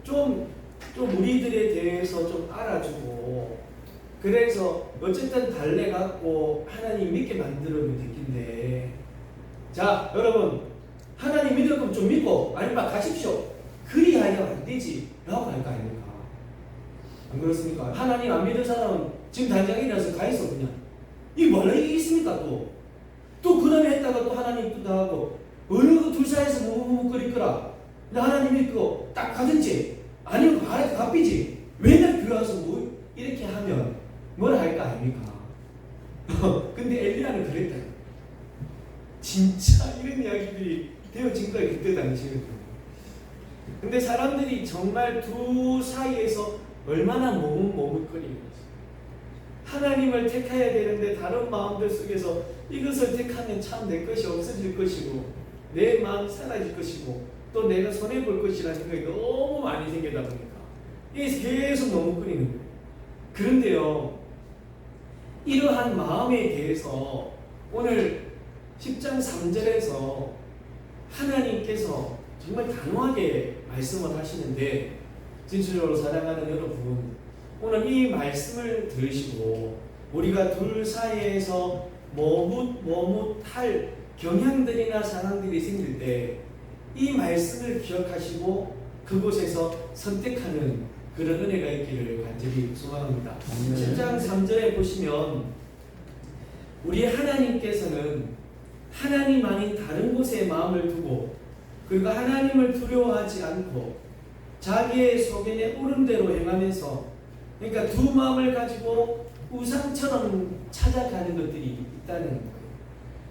좀 우리들에 대해서 좀 알아주고 그래서 어쨌든 달래 갖고 하나님 믿게 만들면 되겠는데 자 여러분 하나님 믿을 거면 좀 믿고 아니면 가십시오. 그리 하면 안 되지 라고 할 거 아닙니까? 안 그렇습니까? 하나님 안 믿는 사람은 지금 당장 일어나서 가 있어 그냥. 이게 뭐라 이게 있습니까 또 그 다음에 했다가 또 하나님 또 나가고 어느 그 둘 사이에서 머뭇머뭇거릴 거라. 근데 하나님 믿고 딱 가든지 아니면 바알한테 갚이지. 맨날 교회 와서 뭐 이렇게 하면 뭐라 할 거 아닙니까? 근데 엘리야는 그랬다. 진짜 이런 이야기들이 되어진 거예요 그때 당시에는. 근데 사람들이 정말 두 사이에서 얼마나 머뭇머뭇거리는 거지. 하나님을 택해야 되는데 다른 마음들 속에서 이것을 택하면 참 내 것이 없어질 것이고 내 마음 사라질 것이고 또 내가 손해볼 것이라는 생각이 너무 많이 생기다 보니까 이게 계속 머뭇거리는 거예요. 그런데요 이러한 마음에 대해서 오늘 10장 3절에서 하나님께서 정말 단호하게 말씀을 하시는데 진실로 사랑하는 여러분 오늘 이 말씀을 들으시고 우리가 둘 사이에서 머뭇할 경향들이나 상황들이 생길 때 이 말씀을 기억하시고 그곳에서 선택하는 그런 은혜가 있기를 간절히 소망합니다. 10장 3절에 보시면 우리 하나님께서는 하나님 아닌 다른 곳에 마음을 두고 그리고 하나님을 두려워하지 않고 자기의 소견에 옳은 대로 행하면서 그러니까 두 마음을 가지고 우상처럼 찾아가는 것들이 있다는 거예요.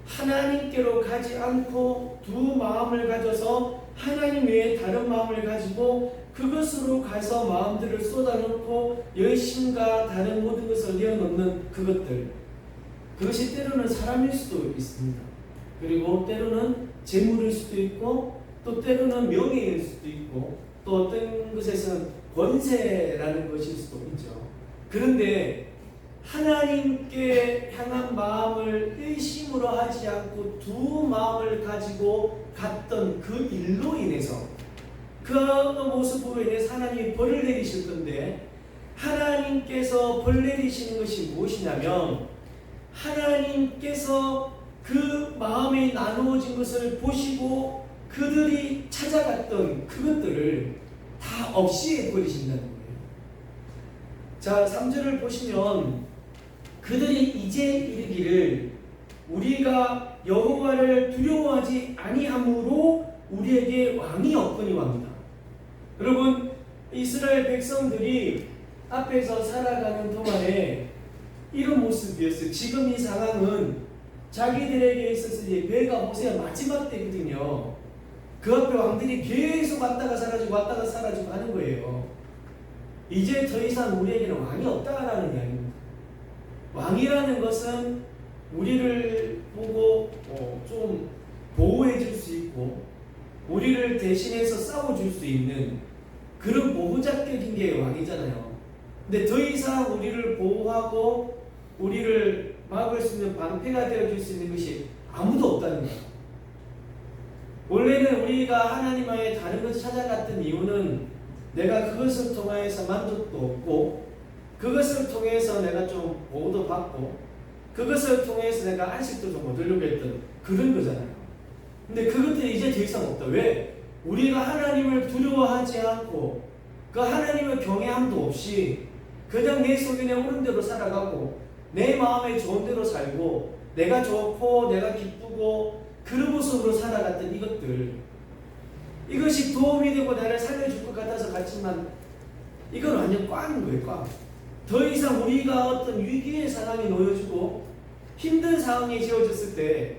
하나님께로 가지 않고 두 마음을 가져서 하나님 외에 다른 마음을 가지고 그것으로 가서 마음들을 쏟아놓고 열심과 다른 모든 것을 내어놓는 그것들 그것이 때로는 사람일 수도 있습니다. 그리고 때로는 재물일 수도 있고 또 때로는 명예일 수도 있고 또 어떤 것에서는 권세라는 것일 수도 있죠. 그런데 하나님께 향한 마음을 일심으로 하지 않고 두 마음을 가지고 갔던 그 일로 인해서 그 모습으로 인해서 하나님이 벌을 내리실 건데 하나님께서 벌 내리시는 것이 무엇이냐면 하나님께서 그 마음이 나누어진 것을 보시고 그들이 찾아갔던 그것들을 다 없이 해버리신다는 거예요. 자 3절을 보시면 그들이 이제 이르기를 우리가 여호와를 두려워하지 아니함으로 우리에게 왕이 없거니와입니다. 여러분 이스라엘 백성들이 앞에서 살아가는 동안에 이런 모습이었어요. 지금 이 상황은 자기들에게 있어서 이제 배가 호세아 마지막 때거든요. 그 앞에 왕들이 계속 왔다가 사라지고 왔다가 사라지고 하는 거예요. 이제 더 이상 우리에게는 왕이 없다라는 이야기입니다. 왕이라는 것은 우리를 보고 좀 보호해 줄 수 있고 우리를 대신해서 싸워줄 수 있는 그런 보호자격인 게 왕이잖아요. 근데 더 이상 우리를 보호하고 우리를 막을 수 있는 방패가 되어줄 수 있는 것이 아무도 없다는 거예요. 원래는 우리가 하나님의 다른 것을 찾아갔던 이유는 내가 그것을 통해서 만족도 얻고 그것을 통해서 내가 좀 보호도 받고 그것을 통해서 내가 안식도 좀 얻으려고 했던 그런 거잖아요. 근데 그것들이 이제 더 이상 없다. 왜? 우리가 하나님을 두려워하지 않고 그 하나님을 경외함도 없이 그냥 내 속에 오는 대로 살아가고 내 마음에 좋은 대로 살고 내가 좋고 내가 기쁘고 그런 모습으로 살아갔던 이것이 도움이 되고 나를 살려줄 것 같아서 갔지만 이건 완전 꽝인 거예요. 꽝. 더 이상 우리가 어떤 위기의 상황에 놓여지고 힘든 상황에 지어졌을 때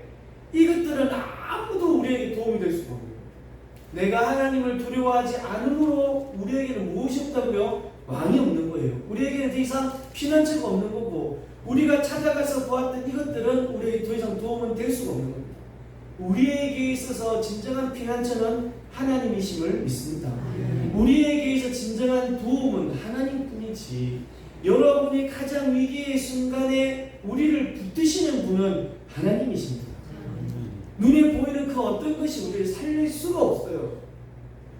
이것들은 아무도 우리에게 도움이 될 수가 없는 거예요. 내가 하나님을 두려워하지 않으므로 우리에게는 무엇이 없다고요? 왕이 없는 거예요. 우리에게는 더 이상 피난처가 없는 거고 우리가 찾아가서 보았던 이것들은 우리에게 더 이상 도움은 될 수가 없는 겁니다. 우리에게 있어서 진정한 피난처는 하나님이심을 믿습니다. 우리에게 있어서 진정한 도움은 하나님뿐이지 여러분이 가장 위기의 순간에 우리를 붙드시는 분은 하나님이십니다. 눈에 보이는 그 어떤 것이 우리를 살릴 수가 없어요.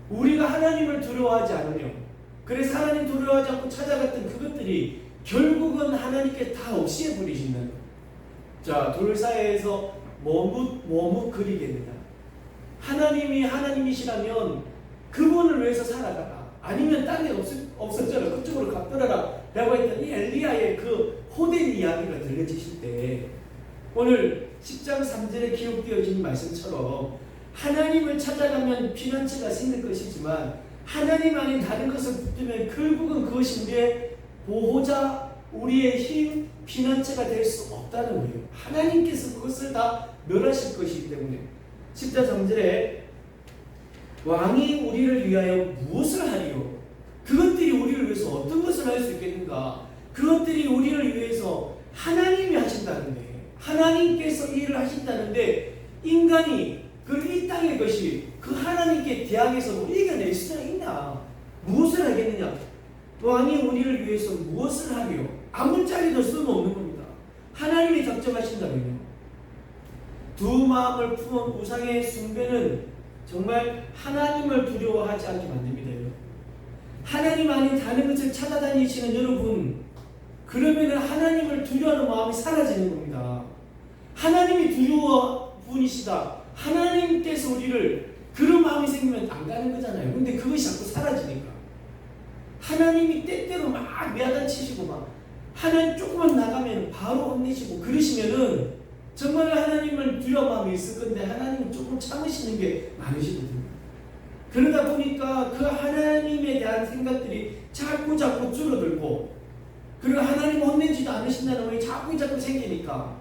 우리가 하나님을 두려워하지 않으며 그래서 하나님 두려워하지 않고 찾아갔던 그것들이 결국은 하나님께 다 없애버리신다는 거예요. 자, 돌 사이에서 머뭇거리겠느냐. 하나님이 하나님이시라면 그분을 위해서 살아가라. 아니면 딴 데 없었잖아. 그쪽으로 가버려라. 라고 했던 이 엘리야의 그 호된 이야기가 들려지실 때 오늘 10장 3절에 기록되어진 말씀처럼 하나님을 찾아가면 피난처가 생길 것이지만 하나님 아닌 다른 것을 붙들면 결국은 그것이 우리의 보호자, 우리의 힘, 피난처가 될 수 없다는 거예요. 하나님께서 그것을 다 멸하실 것이기 때문에 10장 3절에 왕이 우리를 위하여 무엇을 하리요? 그것들이 우리를 위해서 어떤 것을 할 수 있겠는가? 그것들이 우리를 위해서 하나님이 하신다는데 하나님께서 이 일을 하신다는데 인간이 이 땅의 것이 그 하나님께 대항해서 이겨낼 수가 있나? 무엇을 하겠느냐? 왕이 우리를 위해서 무엇을 하리요? 아무짝에도 쓸모없는 겁니다. 하나님이 작정하신다면요. 두 마음을 품은 우상의 숭배는 정말 하나님을 두려워하지 않게 만듭니다. 하나님 아닌 다른 것을 찾아다니시는 여러분, 그러면 하나님을 두려워하는 마음이 사라지는 겁니다. 하나님이 두려워 분이시다. 하나님께서 우리를 그런 마음이 생기면 안 가는 거잖아요. 근데 그것이 자꾸 사라지니까. 하나님이 때때로 막 매아단치시고 막 하나님 조금만 나가면 바로 혼내시고 그러시면은 정말 하나님을 두려워 마음이 있을 건데 하나님은 조금 참으시는 게 많으시거든요. 그러다 보니까 그 하나님에 대한 생각들이 자꾸 줄어들고 그리고 하나님 혼내지도 않으신다는 말이 자꾸 생기니까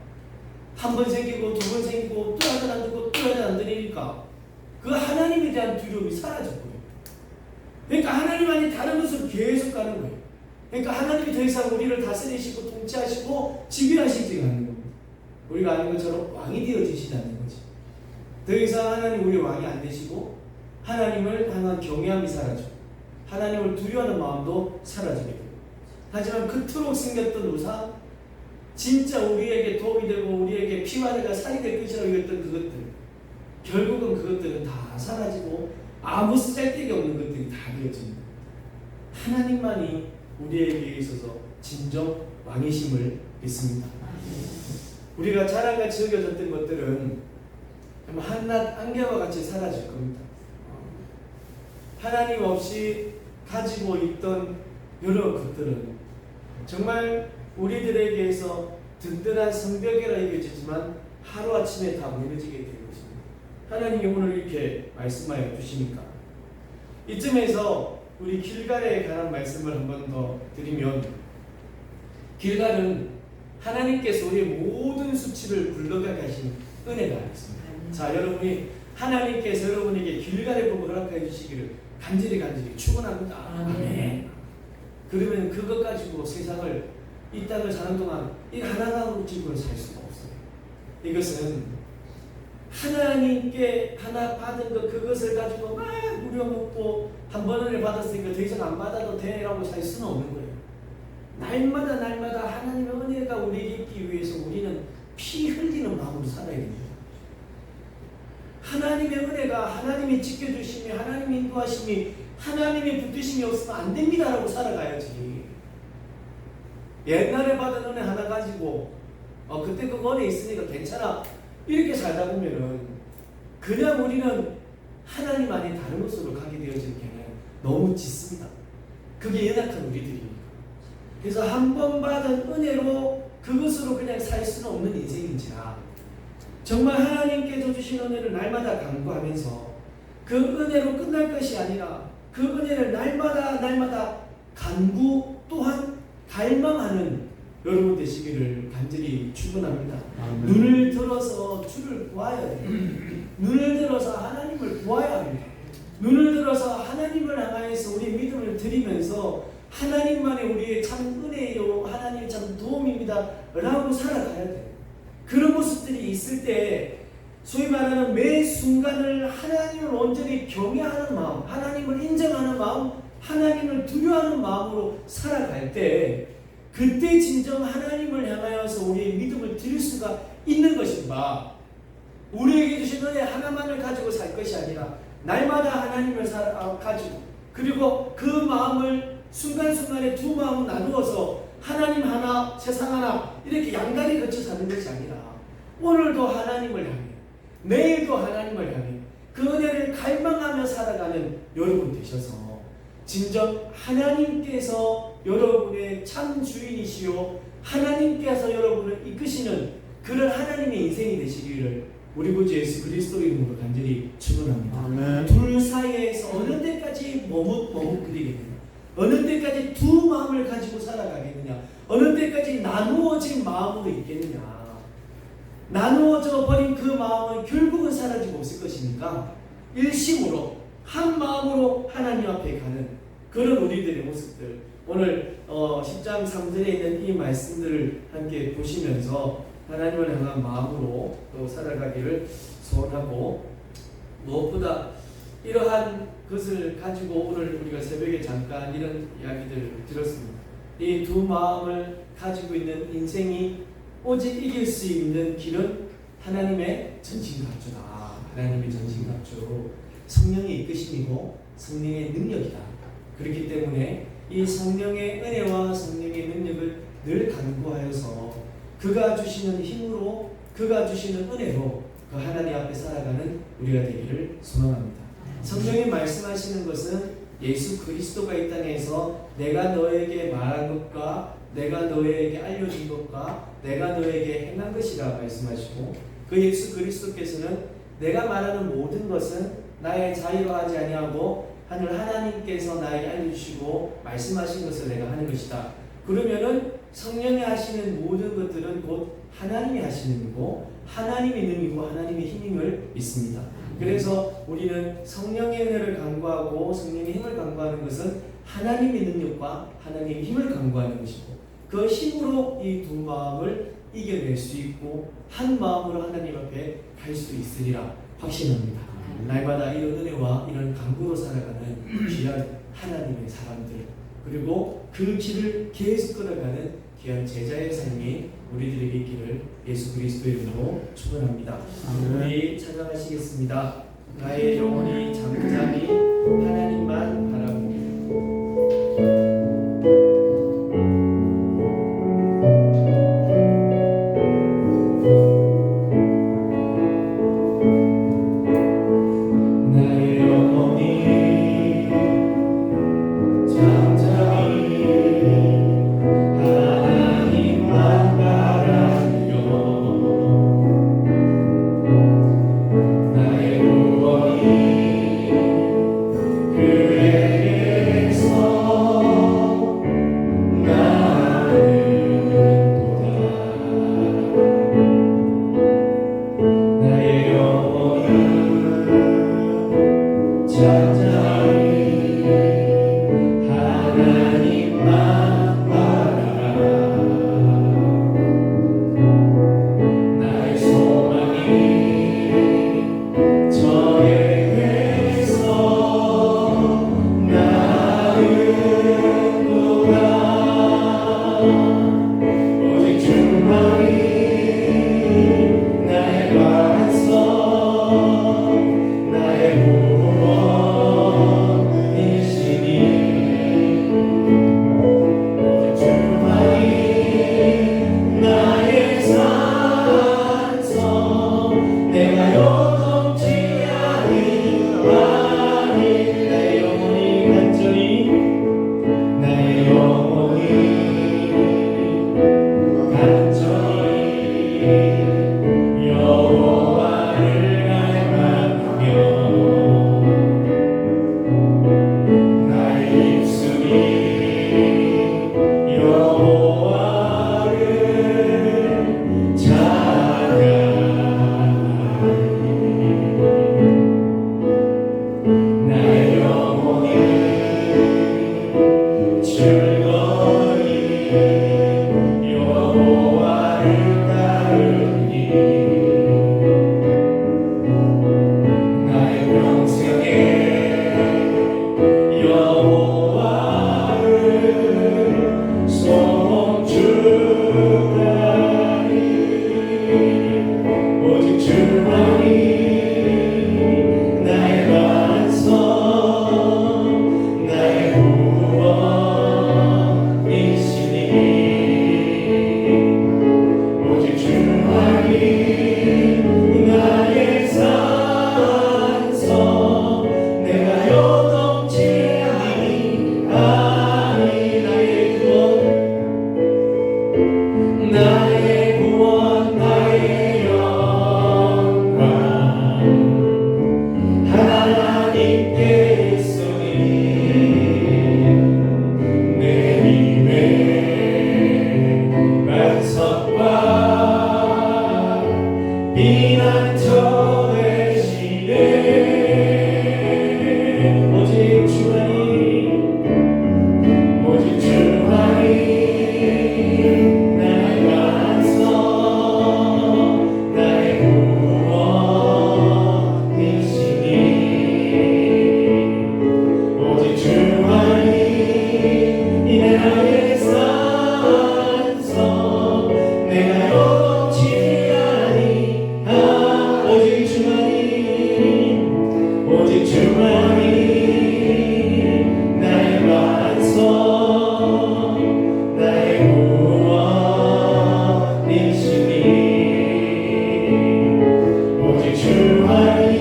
한 번 생기고 두 번 생기고 또 하나 안 되고 또 하나 안 되니까 그 하나님에 대한 두려움이 사라졌고요. 그러니까 하나님 아닌 다른 것으로 계속 가는 거예요. 그러니까 하나님이 더 이상 우리를 다스리시고 통치하시고 지배하시지 않는 겁니다. 우리가 아는 것처럼 왕이 되어지시다는 거지. 더 이상 하나님 우리 왕이 안 되시고 하나님을 향한 경외함이 사라지고 하나님을 두려워하는 마음도 사라지게 돼요. 하지만 그토록 생겼던 우상, 진짜 우리에게 도움이 되고 우리에게 피와 내가 살이 될 것이라고 했던 그것들, 결국은 그것들은 다 사라지고 아무 쓸데기 없는 것들이 다 되어집니다. 하나님만이 우리에게 있어서 진정 왕이심을 믿습니다. 우리가 자랑같이 여겨졌던 것들은 한낱 안개와 같이 사라질 겁니다. 하나님 없이 가지고 있던 여러 것들은 정말 우리들에게서 든든한 성벽이라 여겨지지만 하루아침에 다 무너지게 될 것입니다. 하나님이 오늘 이렇게 말씀하여 주시니까 이쯤에서 우리 길갈에 관한 말씀을 한 번 더 드리면 길갈은 하나님께서 우리의 모든 수치를 굴러가게 하신 은혜가 있습니다. 자, 여러분이 하나님께서 여러분에게 길갈의 복을 허락해 주시기를 간절히 축원합니다. 아멘. 그러면 그것 가지고 세상을 이 땅을 사는 동안 이 하나하나 지구를 살 수가 없어요. 이것은 하나님께 하나 받은 것 그것을 가지고 막 우려먹고 한 번 은혜 받았으니까 더 이상 안 받아도 되라고 살 수는 없는 거예요. 날마다 하나님의 은혜가 우리에게 있기 위해서 우리는 피 흘리는 마음으로 살아야 됩니다. 하나님의 은혜가 하나님이 지켜주심이 하나님의 인도하심이 하나님의 붙드심이 없으면 안 됩니다라고 살아가야지. 옛날에 받은 은혜 하나 가지고 그때 그 은혜 있으니까 괜찮아 이렇게 살다 보면은 그냥 우리는 하나님 안에 다른 곳으로 가게 되어질 경우는 너무 짙습니다. 그게 연약한 우리들입니다. 그래서 한 번 받은 은혜로 그것으로 그냥 살 수는 없는 인생인지라 정말 하나님께서 주신 은혜를 날마다 간구하면서 그 은혜로 끝날 것이 아니라 그 은혜를 날마다 간구 또한 갈망하는 여러분 되시기를 간절히 축원합니다. 눈을 들어서 주를 구해야 돼요. 눈을 들어서 하나님을 구해야 합니다. 눈을 들어서 하나님을 향하여서 우리 믿음을 드리면서 하나님만이 우리의 참 은혜요 하나님이 참 도움입니다 라고 살아가야 돼요. 그런 모습들이 있을 때 소위 말하는 매 순간을 하나님을 온전히 경외하는 마음, 하나님을 인정하는 마음, 하나님을 두려워하는 마음으로 살아갈 때 그때 진정 하나님을 향하여서 우리의 믿음을 드릴 수가 있는 것인가. 우리에게 주신 은혜 하나만을 가지고 살 것이 아니라 날마다 하나님을 가지고 그리고 그 마음을 순간순간에 두 마음을 나누어서 하나님 하나 세상 하나 이렇게 양다리 거쳐 사는 것이 아니라 오늘도 하나님을 향해 내일도 하나님을 향해 그 은혜를 갈망하며 살아가는 여러분 되셔서 진정 하나님께서 여러분의 참 주인이시요 하나님께서 여러분을 이끄시는 그런 하나님의 인생이 되시기를 우리 구주 예수 그리스도 이름으로 간절히 축원합니다. 둘 사이에서 어느 때까지 머뭇거리겠느냐, 어느 때까지 두 마음을 가지고 살아가겠느냐, 어느 때까지 나누어진 마음으로 있겠느냐. 나누어져 버린 그 마음은 결국은 사라지고 없을 것이니까 일심으로 한 마음으로 하나님 앞에 가는 그런 우리들의 모습들 오늘 10장 3절에 있는 이 말씀들을 함께 보시면서 하나님을 향한 마음으로 또 살아가기를 소원하고 무엇보다 이러한 것을 가지고 오늘 우리가 새벽에 잠깐 이런 이야기들을 들었습니다. 이 두 마음을 가지고 있는 인생이 오직 이길 수 있는 길은 하나님의 전신갑주다. 하나님의 전신갑주 성령의 이끄심이고 성령의 능력이다. 그렇기 때문에 이 성령의 은혜와 성령의 능력을 늘 간구하여서 그가 주시는 힘으로 그가 주시는 은혜로 그 하나님 앞에 살아가는 우리가 되기를 소망합니다. 성령이 말씀하시는 것은 예수 그리스도가 이 땅에서 내가 너에게 말한 것과 내가 너에게 알려준 것과 내가 너에게 행한 것이라 말씀하시고 그 예수 그리스도께서는 내가 말하는 모든 것은 나의 자유로 하지 아니하고 하늘 하나님께서 나에게 알려주시고 말씀하신 것을 내가 하는 것이다. 그러면은 성령이 하시는 모든 것들은 곧 하나님이 하시는 일이고 하나님의 능이고 하나님의 힘임을 믿습니다. 그래서 우리는 성령의 은혜를 간구하고 성령의 힘을 간구하는 것은 하나님의 능력과 하나님의 힘을 간구하는 것이고 그 힘으로 이 두 마음을 이겨낼 수 있고 한 마음으로 하나님 앞에 갈 수 있으리라 확신합니다. 날마다 이런 은혜와 이런 간구로 살아가는 귀한 하나님의 사람들 그리고 그 길을 계속 걸어가는 귀한 제자의 삶이 우리들에게 있기를 예수 그리스도 이름으로 축원합니다. 우리 찬양하시겠습니다. 나의 영혼이 잠잠히 하나님만 바라보고 그에게서 상처 대신에 오직 주만이 나의 완성 나의 구원이시니 오직 주만이 나의 산성 내가 욕지 아니하 오직 주만이 나의 완성 나의 구원이시니 오직 주만이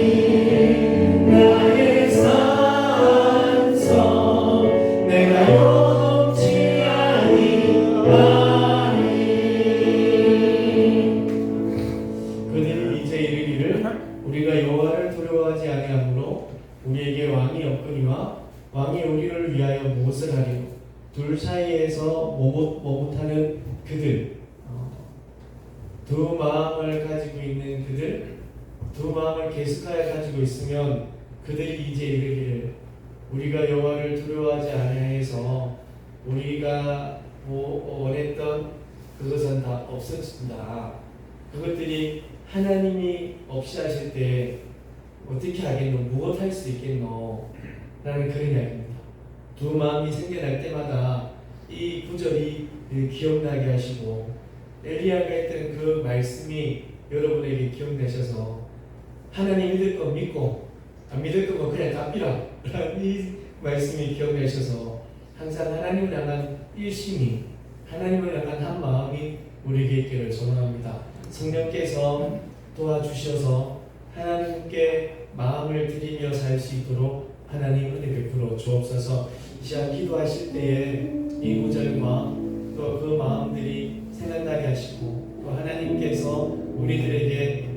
나의 산성 내가 요동치 아니하니 그들이 이제 이르기를 우리가 여호와를 두려워하지 아니하므로 우리에게 왕이 없거니와 왕이 우리를 위하여 무엇을 하리요 둘 사이에서 머뭇하는 그들 두 마음을 가지고 있는 그들 두 마음을 계속하여 가지고 있으면 그들이 이제 이르기를 우리가 여호와를 두려워하지 아니하여서 우리가 원했던 그것은 다 없어진다. 그것들이 하나님이 없이 하실 때 어떻게 하겠노? 무엇 할 수 있겠노? 라는 그런 이야기입니다. 두 마음이 생겨날 때마다 이 구절이 기억나게 하시고 엘리야가 했던 그 말씀이 여러분에게 기억나셔서 하나님 믿을 거 믿고 안 믿을 거면 그냥 답이라 라는 이 말씀이 기억나셔서 항상 하나님을 향한 일심이 하나님을 향한 한 마음이 우리에게 있기를 소망합니다. 성령께서 도와주셔서 하나님께 마음을 드리며 살 수 있도록 하나님 은혜 베풀어 주옵소서. 이 시간 기도하실 때에 이 구절과 또 그 마음들이 생각나게 하시고 또 하나님께서 우리들에게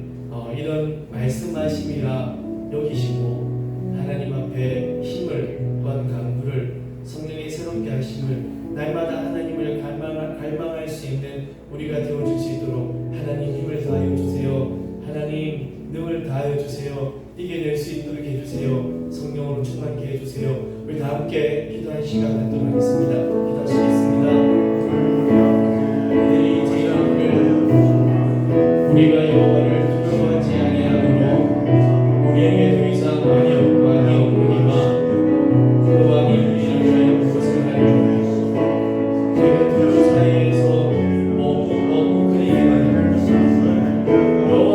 이런 말씀하심이라 여기시고 하나님 앞에 힘을 또한 강구를 성령의 새롭게 하심을 날마다 하나님을 갈망할 수 있는 우리가 되어줄 수 있도록 하나님 힘을 다하여 주세요. 하나님 능을 다하여 주세요. 이겨낼 수 있도록 해주세요. 성령으로 충만케 해주세요. 우리 다 함께 기도한 시간 갖도록 하겠습니다. 기도하시겠습니다. 우리가 여호와를 두려워하지 아니하므로 우리에게 더 이상 왕이 없거니와 그 왕이 우리를 위하여 무엇을 하리요 저희가 둘 사이에서 머뭇거리게 하는 여호와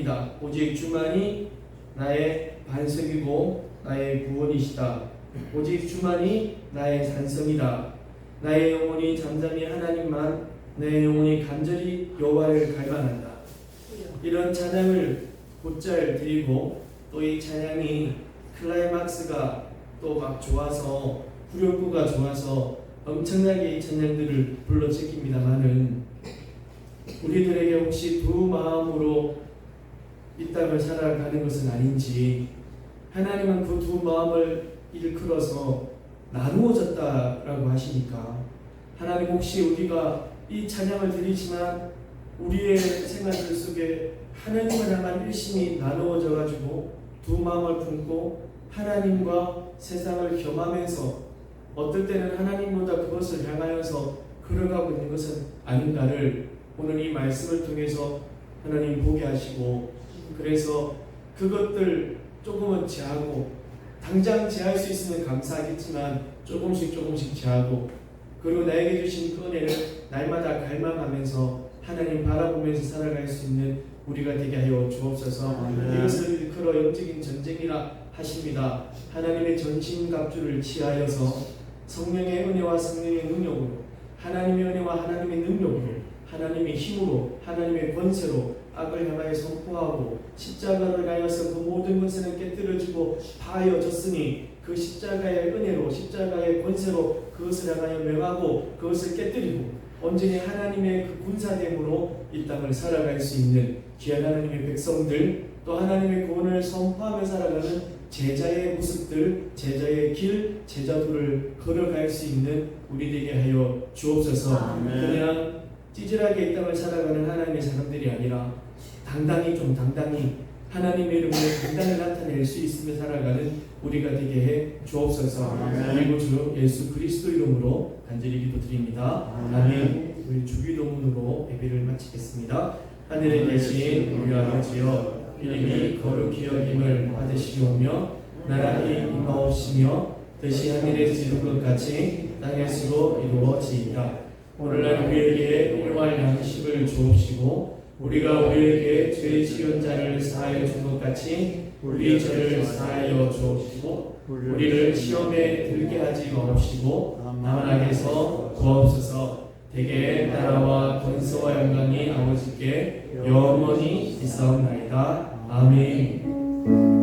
아닙니다. 오직 주만이 나의 반석이고 나의 구원이시다. 오직 주만이 나의 산성이다. 나의 영혼이 잠잠히 하나님만, 내 영혼이 간절히 여호와를 갈망한다. 이런 찬양을 곧잘 드리고, 또 이 찬양이 클라이막스가 또 막 좋아서, 후렴구가 좋아서 엄청나게 이 찬양들을 불러 제낍니다만은, 우리들에게 혹시 두 마음으로 이 땅을 살아가는 것은 아닌지, 하나님은 그 두 마음을 일컬어서 나누어졌다라고 하시니까, 하나님 혹시 우리가 이 찬양을 드리지만 우리의 생활들 속에 하나님을 향한 일심이 나누어져 가지고 두 마음을 품고 하나님과 세상을 겸하면서 어떨 때는 하나님보다 그것을 향하여서 걸어가고 있는 것은 아닌가를 오늘 이 말씀을 통해서 하나님 보게 하시고, 그래서 그것들 조금은 제하고, 당장 제할 수 있으면 감사하겠지만 조금씩 제하고, 그리고 나에게 주신 그 은혜를 날마다 갈망하면서 하나님 바라보면서 살아갈 수 있는 우리가 되게 하여 주옵소서. 이것을 일컬어 영적인 전쟁이라 하십니다. 하나님의 전신갑주를 취하여서 성령의 은혜와 성령의 능력으로, 하나님의 은혜와 하나님의 능력으로, 하나님의 힘으로, 하나님의 권세로 악을 향하여 선포하고, 십자가를 하여서 그 모든 권세는 깨뜨려지고 파하여졌으니 그 십자가의 은혜로, 십자가의 권세로 그것을 향하여 명하고 그것을 깨뜨리고 온전히 하나님의 그 군사됨으로 이 땅을 살아갈 수 있는 귀한 하나님의 백성들, 또 하나님의 구원을 선포하며 살아가는 제자의 모습들, 제자의 길, 제자도를 걸어갈 수 있는 우리 되게 하여 주옵소서. 그냥 찌질하게 이 땅을 살아가는 하나님의 사람들이 아니라 당당히 하나님의 이름으로 당당히 나타낼 수 있으며 살아가는 우리가 되게 해 주옵소서. 그리고 주 예수 그리스도 이름으로 간절히 기도드립니다. 아멘. 우리 주기도문으로 예배를 마치겠습니다. 하늘에 계신 우리 아버지여, 이름이 거룩히 여김을 받으시오며 나라의 임하옵시며 뜻이 하늘에서 이룬 것 같이 땅에서도 이루어지이다. 오늘날 우리에게 일용할 양식을 주옵시고, 우리가 우리에게 죄 지은 자를 사하여 준 것 같이 우리 죄를 사하여 주옵시고, 우리를 시험에 들게 하지 마옵시고 다만 악에서 구하옵소서. 대개 나라와 권세와 영광이 아버지께 영원히 있사옵나이다. 아멘.